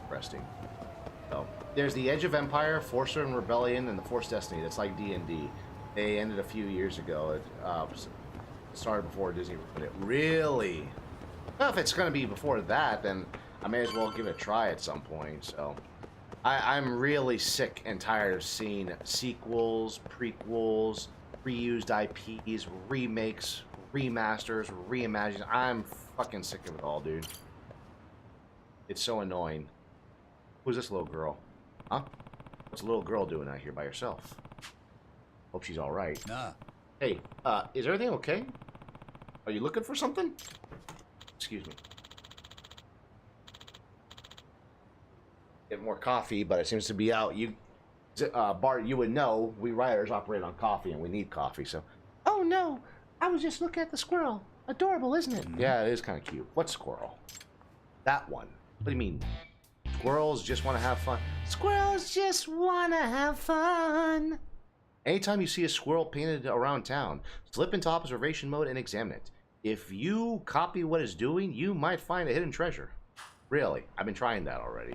Interesting. So there's the Edge of Empire, Force and Rebellion, and the Force Destiny. That's like D&D. They ended a few years ago. It started before Disney. But it really. Well, if it's going to be before that, then I may as well give it a try at some point. So, I'm really sick and tired of seeing sequels, prequels, reused IPs, remakes, remasters, reimagined. I'm fucking sick of it all, dude. It's so annoying. Who's this little girl? Huh? What's a little girl doing out here by herself? Hope she's all right. Nah. Hey, is everything okay? Are you looking for something? Excuse me. Get more coffee, but it seems to be out. Bart, you would know we riders operate on coffee, and we need coffee. So, oh no, I was just looking at the squirrel. Adorable, isn't it? Yeah, it is kind of cute. What squirrel? That one. What do you mean? Squirrels just want to have fun. Squirrels just want to have fun. Anytime you see a squirrel painted around town, slip into observation mode and examine it. If you copy what it's doing, you might find a hidden treasure. Really, I've been trying that already.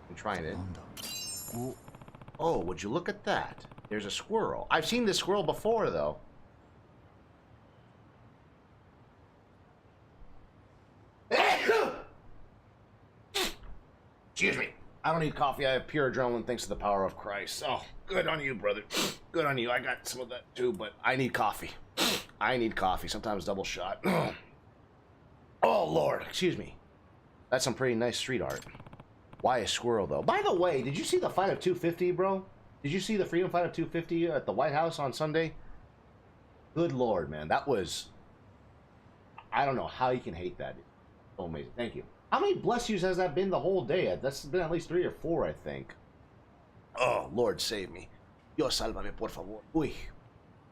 I'm trying it. Oh, would you look at that? There's a squirrel. I've seen this squirrel before, though. Excuse me. I don't need coffee. I have pure adrenaline thanks to the power of Christ. Oh, good on you, brother. Good on you. I got some of that too, but I need coffee. I need coffee. Sometimes double shot. Oh, Lord. Excuse me. That's some pretty nice street art. Why a squirrel, though? By the way, did you see the fight of 250, bro? Did you see the Freedom Fight of 250 at the White House on Sunday? Good Lord, man. That was... I don't know how you can hate that. So amazing. Thank you. How many bless yous has that been the whole day? That's been at least 3 or 4, I think. Oh, Lord, save me. Dios sálvame, por favor. Uy.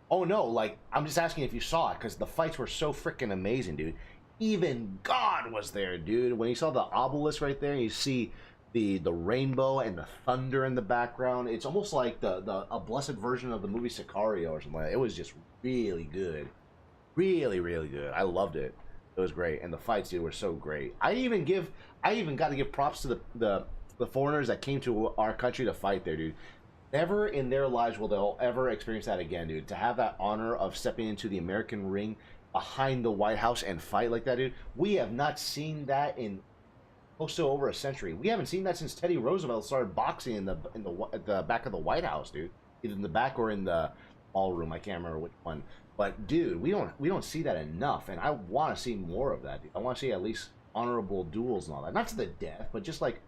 Oh, no, like, I'm just asking if you saw it, because the fights were so freaking amazing, dude. Even God was there, dude. When you saw the obelisk right there, and you see the rainbow and the thunder in the background, it's almost like a blessed version of the movie Sicario or something like that. It was just really good. Really, really good. I loved it. It was great, and the fights, dude, were so great. I even got to give props to the foreigners that came to our country to fight there, dude. Never in their lives will they'll ever experience that again, dude. To have that honor of stepping into the American ring behind the White House and fight like that, dude. We have not seen that in close to over a century. We haven't seen that since Teddy Roosevelt started boxing at the back of the White House, dude. Either in the back or in the ballroom. I can't remember which one. But dude, we don't see that enough, and I want to see more of that. Dude. I want to see at least honorable duels and all that, not to the death, but just like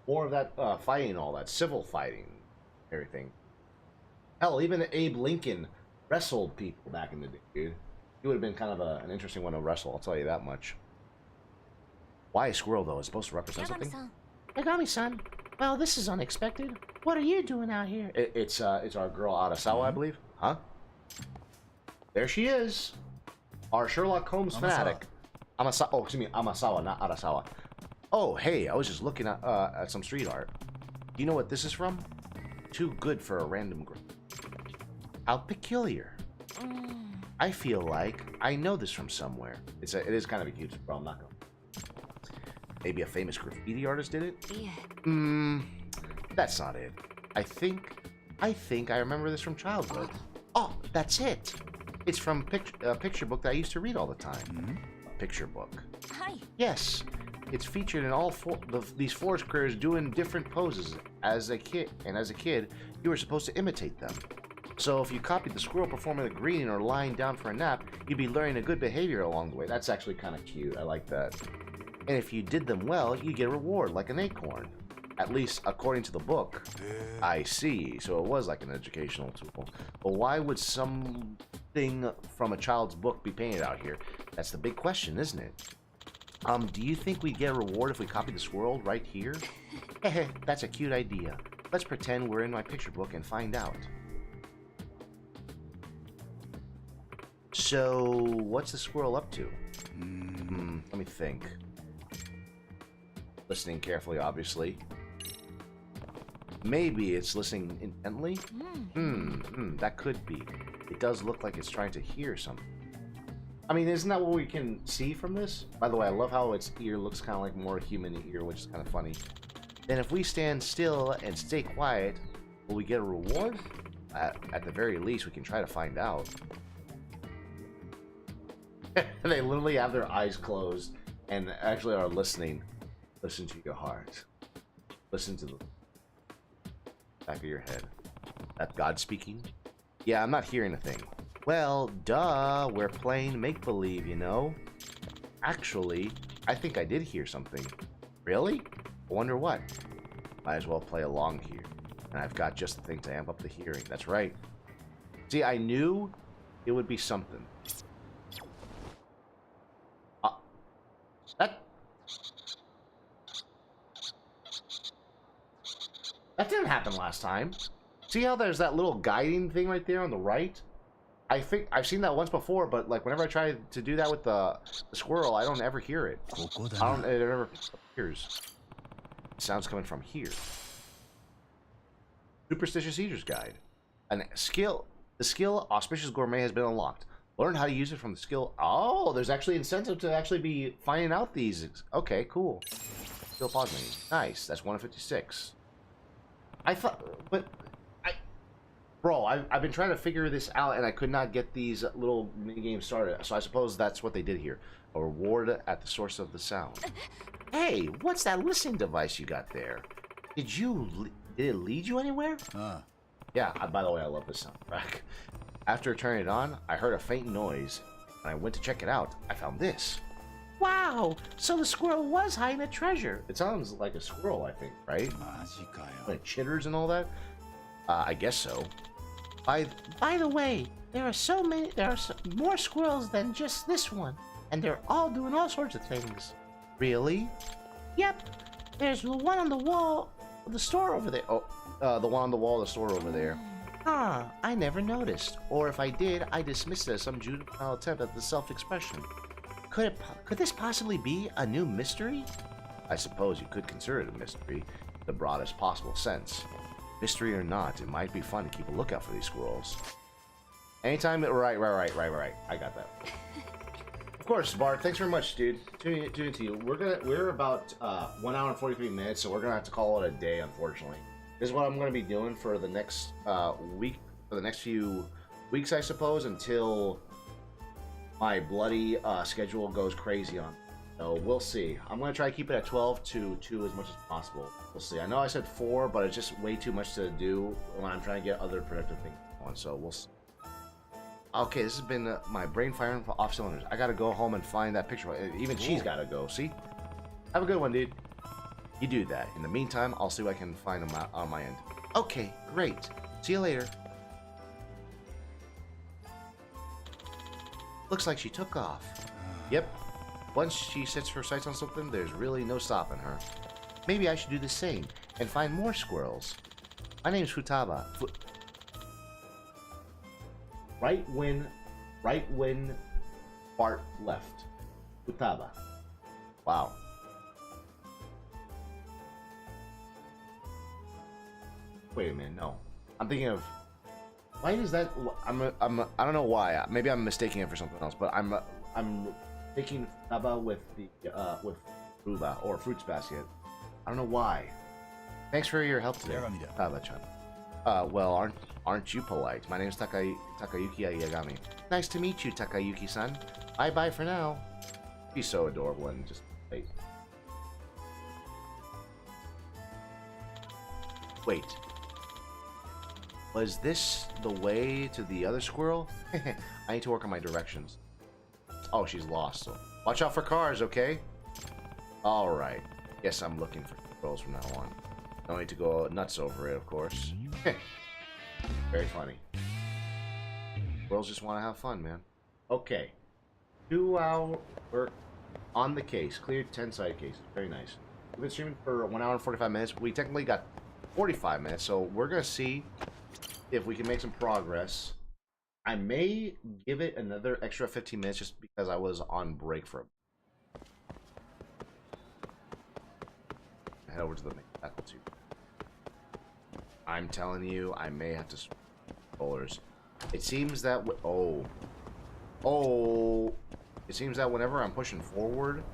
more of that fighting and all that, civil fighting, everything. Hell, even Abe Lincoln wrestled people back in the day, dude. He would have been kind of an interesting one to wrestle. I'll tell you that much. Why a squirrel though? Is supposed to represent something? Yagami-san. Well, this is unexpected. What are you doing out here? It's our girl Arasawa, I believe. Huh? There she is. Our Sherlock Holmes fanatic. Oh, excuse me, Amasawa, not Arasawa. Oh, hey, I was just looking at some street art. Do you know what this is from? Too good for a random group. How peculiar. I feel like I know this from somewhere. It is kind of a cute scroll, I'm not gonna. Maybe a famous graffiti artist did it? That's not it. I think I remember this from childhood. Oh, that's it. It's from a picture book that I used to read all the time. A picture book. Hi. Yes. It's featured in all these forest critters doing different poses as a kid, and as a kid, you were supposed to imitate them. So if you copied the squirrel performing the greeting or lying down for a nap, you'd be learning a good behavior along the way. That's actually kind of cute. I like that. And if you did them well, you get a reward, like an acorn. At least according to the book. I see. So it was like an educational tool. But why would something from a child's book be painted out here? That's the big question, isn't it? Do you think we'd get a reward if we copied the squirrel right here? Heh, that's a cute idea. Let's pretend we're in my picture book and find out. So, what's the squirrel up to? Let me think. Listening carefully, obviously. Maybe it's listening intently? That could be. It does look like it's trying to hear something. I mean, isn't that what we can see from this? By the way, I love how its ear looks kind of like more human ear, which is kind of funny. Then if we stand still and stay quiet, will we get a reward? At the very least, we can try to find out. They literally have their eyes closed and actually are listening. Listen to your heart. Listen to the back of your head. That God speaking? Yeah, I'm not hearing a thing. Well, duh, we're playing make-believe, you know? Actually, I think I did hear something. Really? I wonder what. Might as well play along here. And I've got just the thing to amp up the hearing. That's right. See, I knew it would be something. That didn't happen last time. See how there's that little guiding thing right there on the right? I think I've seen that once before, but like whenever I try to do that with the squirrel, I don't ever hear it. It never appears. It sounds coming from here. Superstitious Eater's Guide. The skill Auspicious Gourmet has been unlocked. Learn how to use it from the skill. Oh, there's actually incentive to actually be finding out these. Okay, cool. Skill pause menu. Nice. That's 1 of 56. I thought, but I've been trying to figure this out, and I could not get these little mini games started. So I suppose that's what they did here. A reward at the source of the sound. Hey, what's that listening device you got there? Did it lead you anywhere? Yeah. By the way, I love this soundtrack. After turning it on, I heard a faint noise. When I went to check it out, I found this. Wow! So the squirrel was hiding a treasure. It sounds like a squirrel, I think, right? Like chitters and all that. I guess so. By the way, there are more squirrels than just this one, and they're all doing all sorts of things. Really? Yep. There's the one on the wall of the store over there. Oh, the one on the wall of the store over there. I never noticed. Or if I did, I dismissed it as some juvenile attempt at the self-expression. Could this possibly be a new mystery? I suppose you could consider it a mystery, in the broadest possible sense. Mystery or not, it might be fun to keep a lookout for these squirrels. Anytime, right. I got that. Of course, Bart. Thanks very much, dude. Tuning into you. We're about 1 hour and 43 minutes, so we're gonna have to call it a day, unfortunately. This is what I'm gonna be doing for the next week, for the next few weeks, I suppose, until my bloody schedule goes crazy on. So we'll see. I'm going to try to keep it at 12 to 2 as much as possible. We'll see. I know I said 4, but it's just way too much to do when I'm trying to get other productive things on. So we'll see. Okay, this has been my brain firing off cylinders. I got to go home and find that picture. Even she's got to go. See? Have a good one, dude. You do that. In the meantime, I'll see what I can find on my end. Okay, great. See you later. Looks like she took off. Yep. Once she sets her sights on something, there's really no stopping her. Maybe I should do the same and find more squirrels. My name's Futaba. Right when Bart left, Futaba. Wow. Wait a minute, no. I'm thinking of... Why is that... I don't know why. Maybe I'm mistaking it for something else, but I'm thinking Futaba with the, with Ruba, or Fruits Basket. I don't know why. Thanks for your help today, Futaba-chan. Well, aren't you polite? My name is Takayuki Yagami. Nice to meet you, Takayuki-san. Bye-bye for now. Be so adorable and just wait. Wait. Was this the way to the other squirrel? I need to work on my directions. Oh, she's lost, so watch out for cars, okay? Alright. Guess I'm looking for squirrels from now on. No need to go nuts over it, of course. Very funny. Squirrels just want to have fun, man. Okay. 2 hour... We're on the case. Cleared 10 side cases. Very nice. We've been streaming for 1 hour and 45 minutes. We technically got 45 minutes, so we're going to see if we can make some progress. I may give it another extra 15 minutes just because I was on break for a bit. Head over to the main faculty. I'm telling you, I may have to switch controllers. It seems that... It seems that whenever I'm pushing forward,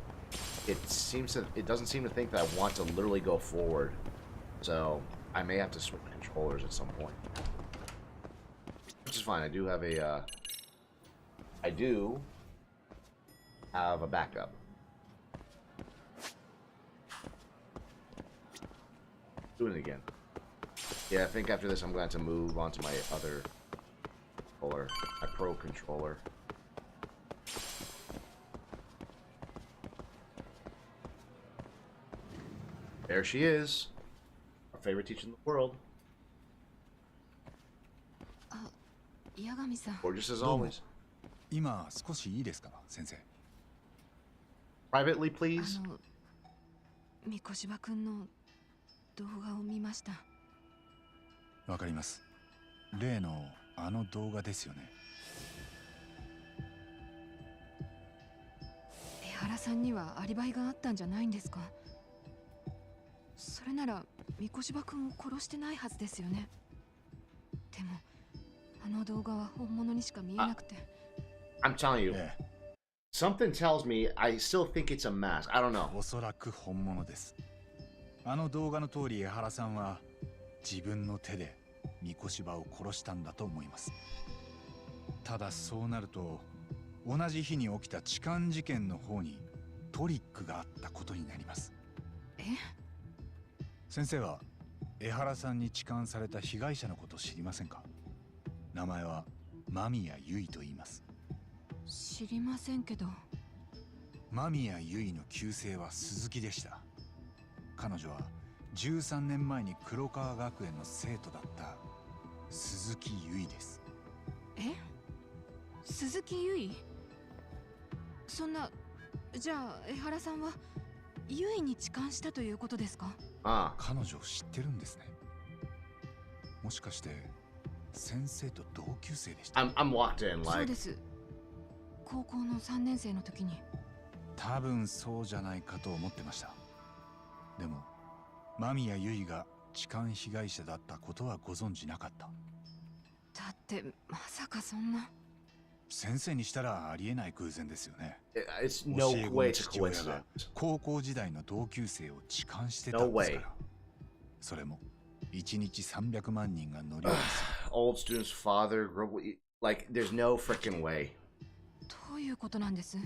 it doesn't seem to think that I want to literally go forward. So I may have to switch controllers at some point, which is fine. I do have a backup. Doing it again. Yeah, I think after this I'm going to move on to my other controller, my Pro controller. There she is. Our favorite teacher in the world. Gorgeous as always. 今少しいいですか、先生。 Privately, please. 三越場君の動画を見ました。わかります。例のあの動画ですよね。江原さんにはアリバイがあったんじゃないんですか。それなら三越場君を殺してないはずですよね。でもあの動画は本物にしか見えなくて。I'm telling you, something tells me I still think it's a mask. I don't know. おそらく本物です。あの動画の通り江原さんは自分の手で三越場を殺したんだと思います。ただそうなると同じ日に起きた痴漢事件の方にトリックがあったことになります。え？先生は江原さんに痴漢された被害者のことを知りませんか？名前は間宮結衣と言います。知りませんけど。間宮結衣の旧姓は鈴木でした。彼女は13年前に黒川学園の生徒だった鈴木結衣です。え？鈴木結衣？そんな、じゃあ江原さんは結衣に痴漢したということですか？ああ。彼女を知ってるんですね。もしかして先生と同級生でした。I'm locked in, そう like. です。高校の3年生の時に。多分そうじゃないかと思ってました。でも間宮結衣が痴漢被害者だったことはご存じなかった。だってまさかそんな。先生にしたらありえない偶然ですよね。It's no 教え子 way の it's a 父親が coincidence. 高校時代の同級生を痴漢してたんですから。それも1日300万人が乗り降りする。Old student's father, like, there's no freaking way. どういうことなんです？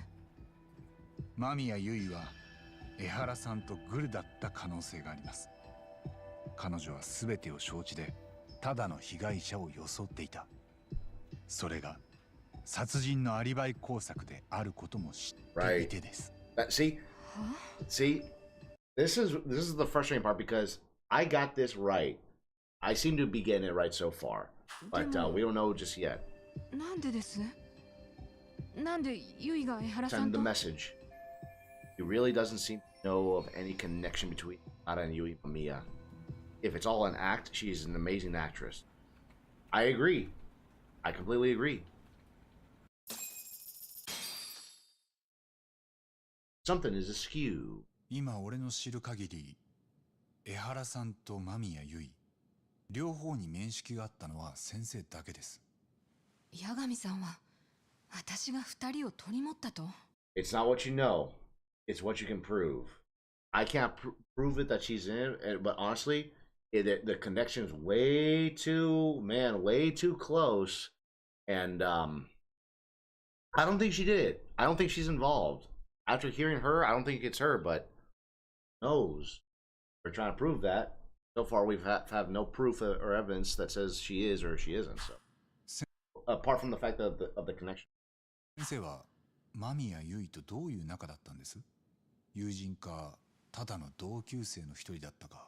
間宮結衣は江原さんとグルだった可能性があります。彼女は全てを承知でただの被害者を装っていた。それが殺人のアリバイ工作であることも知っていてです。See, this is the frustrating part because I got this right. I seem to be getting it right so far, but we don't know just yet. なんでです？なんで結衣が江原さ Send ん the と。 message. He really doesn't seem to know of any connection between Ara and Yui Mamiya. If it's all an act, she is an amazing actress. I agree. I completely agree. Something is askew. 今俺の知る限り、江原さんと間宮結衣、両方に面識があったのは先生だけです。八神さんは私が二人を取り持ったと。 It's not what you know. It's what you can prove. I can't prove it that she's in it, but honestly, the connection's way too, man, way too close. And I don't think she did it. I don't think she's involved. After hearing her, I don't think it's her, but knows. We're trying to prove that. So far, we've have no proof or evidence that says she is or she isn't. So, apart from the fact of the connection. 先生は間宮結衣とどういう仲だったんです？友人か、ただの同級生の一人だったか。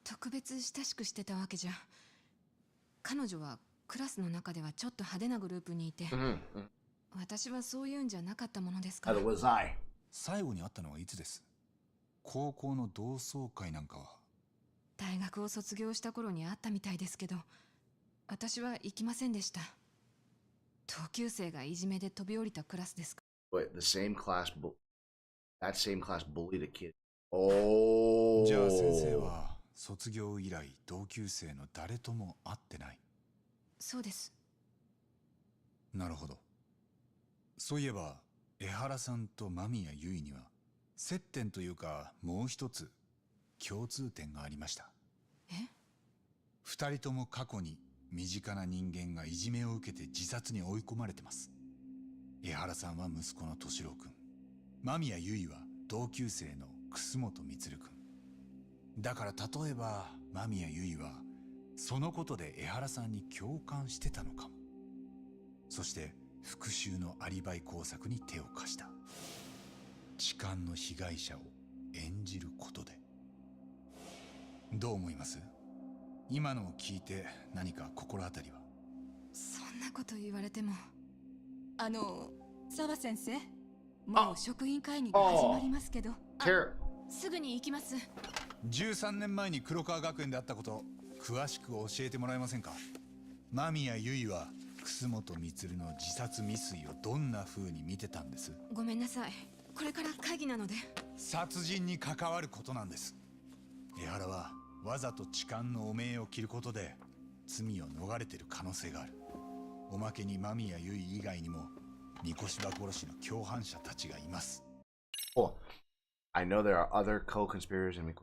特別親しくしてたわけじゃ。彼女はクラスの中ではちょっと派手なグループにいて、私はそういうんじゃなかったものですから。That was I. 最後に会ったのはいつです？高校の同窓会なんかは。大学を卒業した頃に会ったみたいですけど、私は行きませんでした。同級生がいじめで飛び降りたクラスですか。But the same class, that same class bullied a kid. Oh. じゃあ先生は卒業以来同級生の誰とも会ってない。そうです。なるほど。そういえば江原さんと間宮結衣には接点というかもう一つ共通点がありました。え？二人とも過去に身近な人間がいじめを受けて自殺に追い込まれてます。江原さんは息子の敏郎君、間宮結衣は同級生の楠本充君。だから例えば間宮結衣はそのことで江原さんに共感してたのかも。そして復讐のアリバイ工作に手を貸した。痴漢の被害者を演じることで。どう思います？今のを聞いて何か心当たりは？そんなこと言われても。澤先生、もう職員会議が始まりますけど。すぐに行きます。13年前に黒川学園であったこと詳しく教えてもらえませんか？間宮結衣は楠本充の自殺未遂をどんな風に見てたんです？ごめんなさい、これから会議なので。殺人に関わることなんです。江原はわざと痴漢の汚名を着ることで罪を逃れてる可能性がある。おまけに間宮結衣以外にも三越場殺しの共犯者たちがいます。Oh, I know there are other co-conspirators in Mikoshi.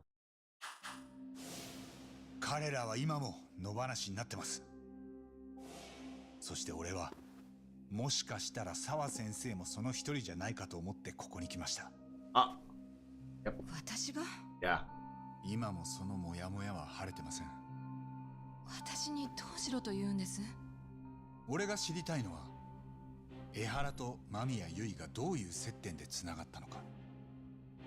彼らは今も野放しになってます。そして俺はもしかしたら澤先生もその一人じゃないかと思ってここに来ました。あ、私が？ Yeah. 今もそのモヤモヤは晴れてません。私にどうしろと言うんです？俺が知りたいのは江原と間宮結衣がどういう接点でつながったのか。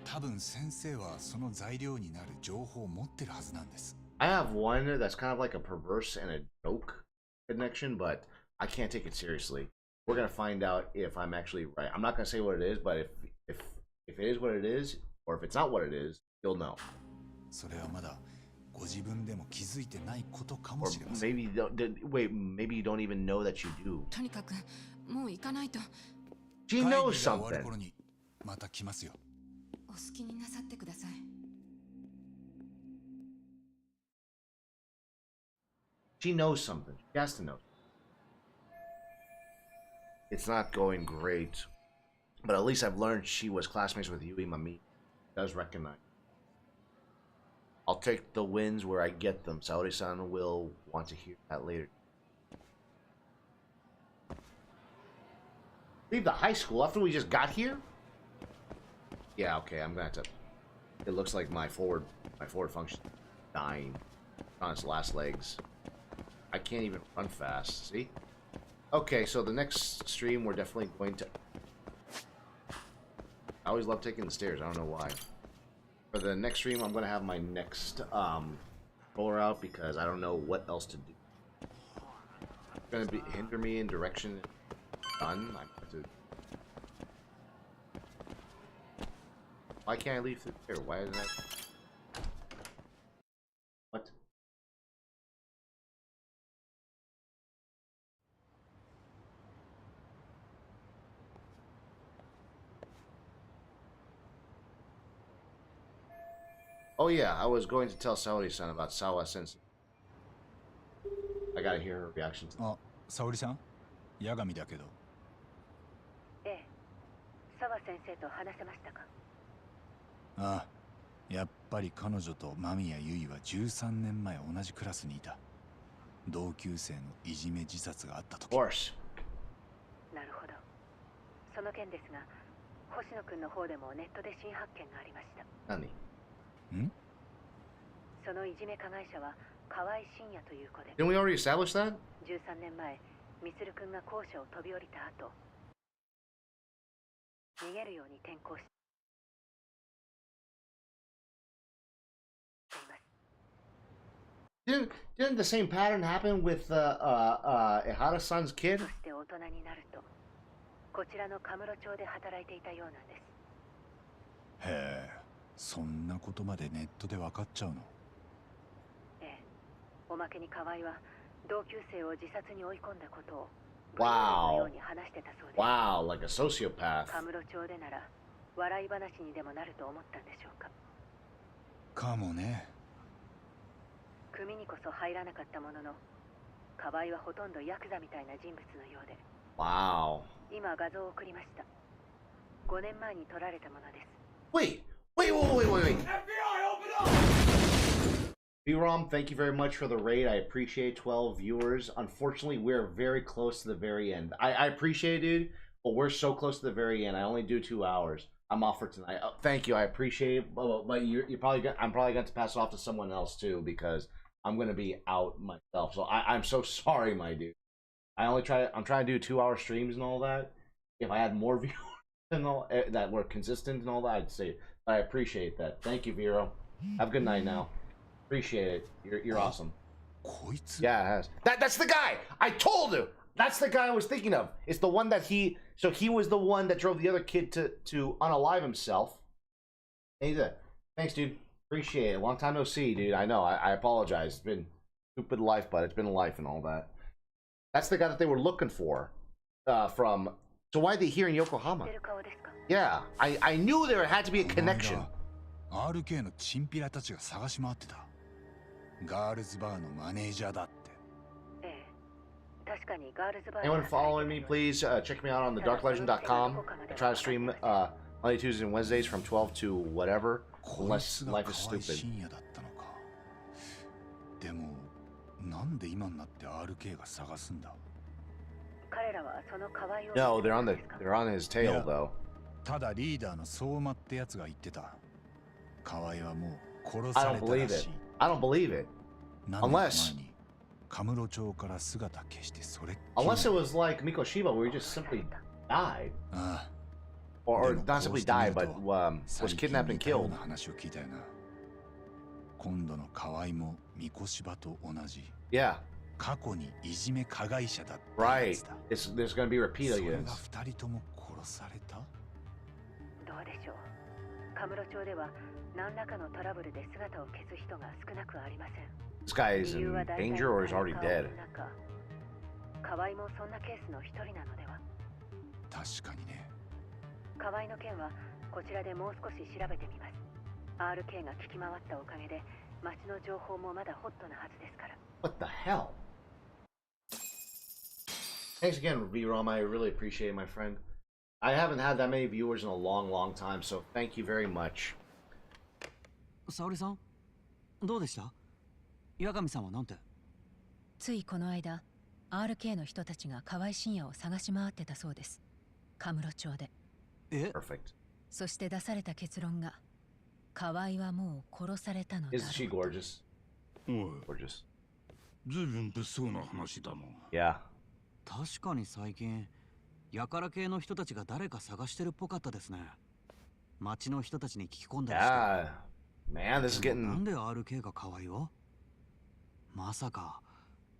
多分先生はその材料になる情報を持ってるはずなんです。I have one that's kind of like a perverse and a joke connection, but I can't take it seriously. We're gonna find out if I'm actually right. I'm not gonna say what it is, but if it is what it is, or if it's not what it is, you'll know. それはまだご自分でも気づいてないことかも Or しれません。 maybe maybe you don't even know that you do. とにかくもう行かないと。 She 会 knows 議が終わる something. 頃にまた来ますよ。お好きになさってください。She knows something. She has to know. It's not going great, but at least I've learned she was classmates with Yui Mami. Does recognize. I'll take the wins where I get them. Saori-san will want to hear that later. Leave the high school after we just got here? Yeah, okay, I'm gonna have to. It looks like my forward function is dying on its last legs. I can't even run fast, see? Okay, so the next stream we're definitely going to... I always love taking the stairs, I don't know why. For the next stream, I'm going to have my next roller out because I don't know what else to do. It's going to hinder me in direction. Done. I have to... Why can't I leave through here? Why isn't that... What? Oh yeah, I was going to tell Saori-san about Sawa Sensei. I gotta hear her reaction to that. あ、沙織さん八神だけど。ええ、澤先生と話せましたか？ああ、やっぱり彼女と間宮結衣は13年前同じクラスにいた。同級生のいじめ自殺があった時。Of course. なるほど。その件ですが、星野くんの方でもネットで新発見がありました。何？ん？そのいじめ加害者は河合真也という子で、 Didn't we already establish that? 13年前、みつるくんが校舎を飛び降りた後、逃げるように転校しています。Didn't the same pattern happen with Ihara-san's kid? そして大人になると、こちらのカムロ町で働いていたようなんです。へえ、そんなことまでネットで分かっちゃうの？ええ、おまけに河合は同級生を自殺に追い込んだことを Wow. のように話してたそうです。 Wow, like a sociopath. カムロ町でなら笑い話にでもなると思ったんでしょうか。かもね。組にこそ入らなかったものの、河合はほとんどヤクザみたいな人物のようで、 Wow. 今画像を送りました。5年前に撮られたものです。 Wait. B-Rom, thank you very much for the raid. I appreciate 12 viewers. Unfortunately, we're very close to the very end. I appreciate it, dude, but we're so close to the very end. I only do 2 hours. I'm off for tonight. Thank you. I appreciate it. But I'm probably going to pass it off to someone else too because I'm going to be out myself. So I'm so sorry, my dude. I'm trying to do 2-hour streams and all that. If I had more viewers and all that were consistent and all that, I'd say. But I appreciate that. Thank you, Vero. Have a good night now. Appreciate it. You're awesome. こいつ。 Yeah, it has. That's the guy. I told you. That's the guy I was thinking of. It's the one that he was the one that drove the other kid to unalive himself. Hey, thanks, dude. Appreciate it. Long time no see, dude. I know. I apologize. It's been stupid life, but it's been life and all that. That's the guy that they were looking for. From. So why are they here in Yokohama? Yeah, I knew there had to be a connection. RK のチンピラたちが探し回ってた。ガールズバーのマネージャーだって。ええ、確かにガールズバー。 Anyone following me, please check me out on thedarklegend.com. I try to stream Monday, Tuesdays, and Wednesdays from 12 to whatever, unless life is stupid. 深夜だったのか。でも、なんで今になって RK が探すんだ？ 彼らはその河合を。 No, they're on his tail though. ただリーダーの相馬ってやつが言ってた。河合はもう殺さ I れ don't たら believe し it. い。 I don't believe it. 何年か Unless- 前にカムロ町から姿消してそれっきり。 Unless it was like Mikoshiba, where he just simply died. ああ。 Or でも not simply died, but こ was うしてみる kidnapped と and 最近似たよう killed. な話を聞いたよな。今度の河合も三越芝と同じ。 Yeah, 過去にいじめ加害者だったや right. つだ。 There's gonna be そ repeat れ again. が二人とも殺された？どうでしょう。カムロ町では何らかのトラブルで姿を消す人が少なくありません。 This guy is 理由 in は大体 danger or is already 顔 dead. の中、河合もそんなケースの一人なのでは。確かにね。河合の件はこちらでもう少し調べてみます。RK が聞き回ったおかげで町の情報もまだホットなはずですから。 What the hell? Thanks again, V-Rom. I really appreciate it, my friend. I haven't had that many viewers in a long time, so thank you very much. 沙織さん、どうでした？八神さんはなんて？ついこの間 RK の人たちが河合真也を探し回ってたそうです。カムロ町で。え？ Perfect. そして出された結論が河合はもう殺されたのだろ Isn't she うと。 gorgeous? おい、 Gorgeous. ずいぶん物騒な話だな。 Yeah. 確かに最近やから系の人たちが誰か探してるっぽかったですね。町の人たちに聞き込んだりして。 Yeah. Man, this is でもなん getting... で RK が河合を？まさか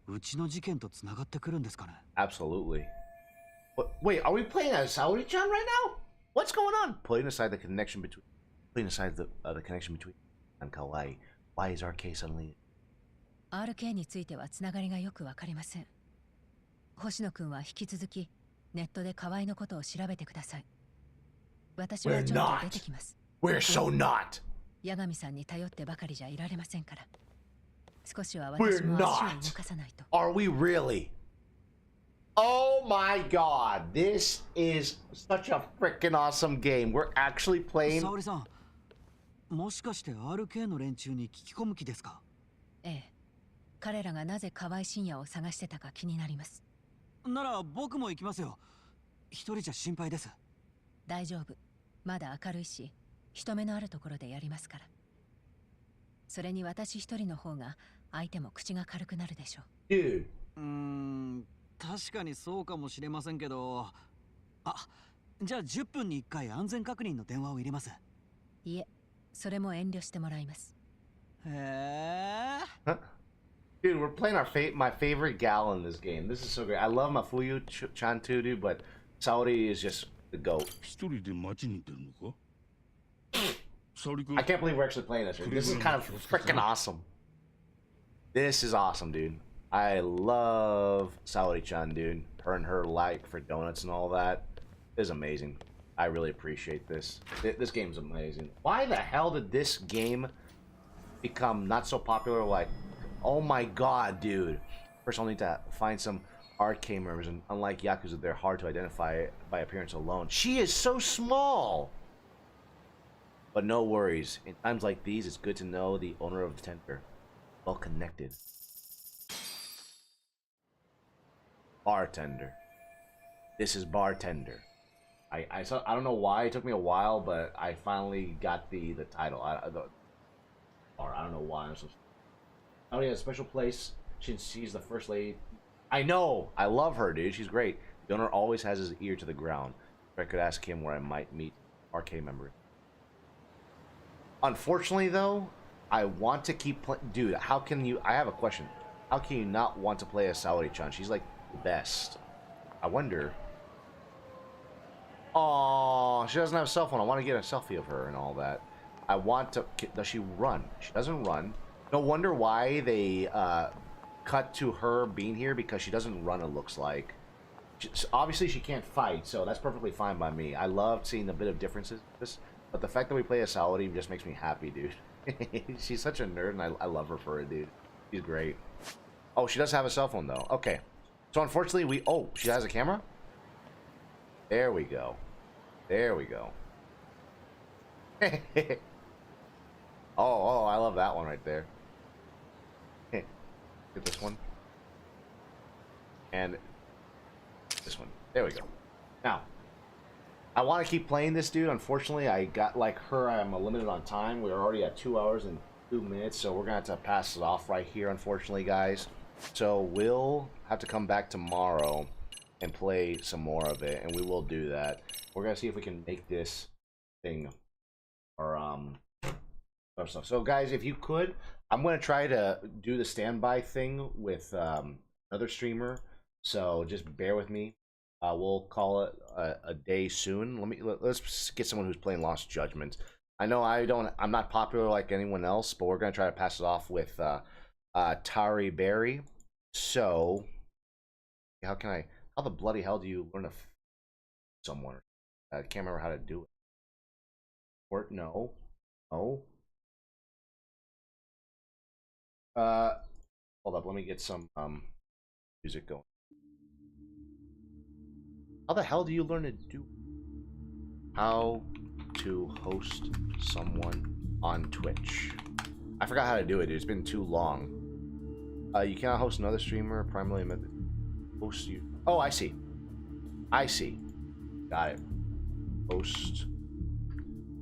うちの事件とつながってくるんですかね？ Absolutely. Wait, are we playing as Saori-chan right now? What's going on? Putting aside the connection between and Kawaii. Why is RK suddenly... RK についてはつながりがよくわかりません。星野くんは引き続きネットで河合のことを調べてください。私はちょっと出てきます。 We're so not. 八神さんに頼ってばかりじゃいられませんから。少しは We're 私も足を not. 動かさないと。 Are we really? Oh my god, this is such a freaking awesome game. We're actually playing. 沙織さん、もしかして RK の連中に聞き込む気ですか？ええ。彼らがなぜ河合信也を探してたか気になります。なら僕も行きますよ。一人じゃ心配です。大丈夫。まだ明るいし、人目のあるところでやりますから。それに私一人の方が相手も口が軽くなるでしょう。Dude. 確かにそうかもしれませんけど。あ、じゃあ10分に1回安全確認の電話を入れます。いえ、それも遠慮してもらいます。へえ。Huh? Dude, we're playing my favorite gal in this game. This is so great. I love Mafuyu-chan too, dude, but Saori is just the GOAT. 一人で街に出るのか？ I can't believe we're actually playing this. This is kind of freaking awesome. This is awesome, dude. I love Saori-chan, dude. Her and her like for donuts and all that is amazing. I really appreciate this. This game's amazing. Why the hell did this game become not so popular? Like, oh my god, dude. First, I'll need to find some arcade members, and unlike Yakuza, they're hard to identify by appearance alone. She is so small! But no worries. In times like these, it's good to know the owner of the tender. Well connected. Bartender. This is bartender. I don't know why it took me a while, but I finally got the title. I don't know why I'm so. I only have a special place. She's the first lady. I know. I love her, dude. She's great. The owner always has his ear to the ground. If I could ask him where I might meet arcade member. Unfortunately, though, I want to keep playing. Dude, how can you? I have a question. How can you not want to play as Saori-chan? She's like the best. I wonder. Oh, she doesn't have a cell phone. I want to get a selfie of her and all that. I want to. Does she run? She doesn't run. No wonder why they cut to her being here, because she doesn't run. It looks like. Obviously, she can't fight, so that's perfectly fine by me. I love seeing a bit of differences in this. But the fact that we play as Saori just makes me happy, dude. She's such a nerd, and I love her for it, dude. She's great. Oh, she does have a cell phone, though. Okay. So, unfortunately, we... Oh, she has a camera? There we go. There we go. Oh, I love that one right there. Get this one. And this one. There we go. Now... I want to keep playing this, dude. Unfortunately, I got, like her, I'm limited on time. We're already at 2 hours and 2 minutes, so we're going to have to pass it off right here, unfortunately, guys. So we'll have to come back tomorrow and play some more of it, and we will do that. We're going to see if we can make this thing or other stuff. So, guys, if you could, I'm going to try to do the standby thing with another streamer, so just bear with me. We'll call it a day soon. Let's get someone who's playing Lost Judgment. I know I'm not popular like anyone else, but we're gonna try to pass it off with Tari Berry. So how the bloody hell do you learn someone? I can't remember how to do it. Or no. Hold up, let me get some music going. How the hell do you learn to do? How to host someone on Twitch. I forgot how to do it, dude. It's been too long. You cannot host another streamer, primarily host you. Oh, I see. I see. Got it. Host.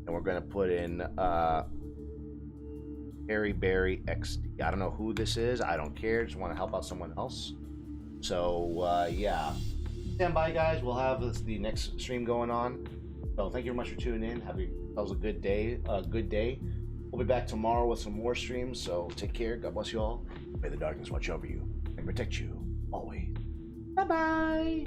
And we're gonna put in Harry Berry XD. I don't know who this is. I don't care. Just want to help out someone else. So yeah. Stand by, guys. We'll have the next stream going on. So thank you very much for tuning in. Have yourselves a good day. We'll be back tomorrow with some more streams. So take care. God bless you all. May the darkness watch over you and protect you always. Bye bye.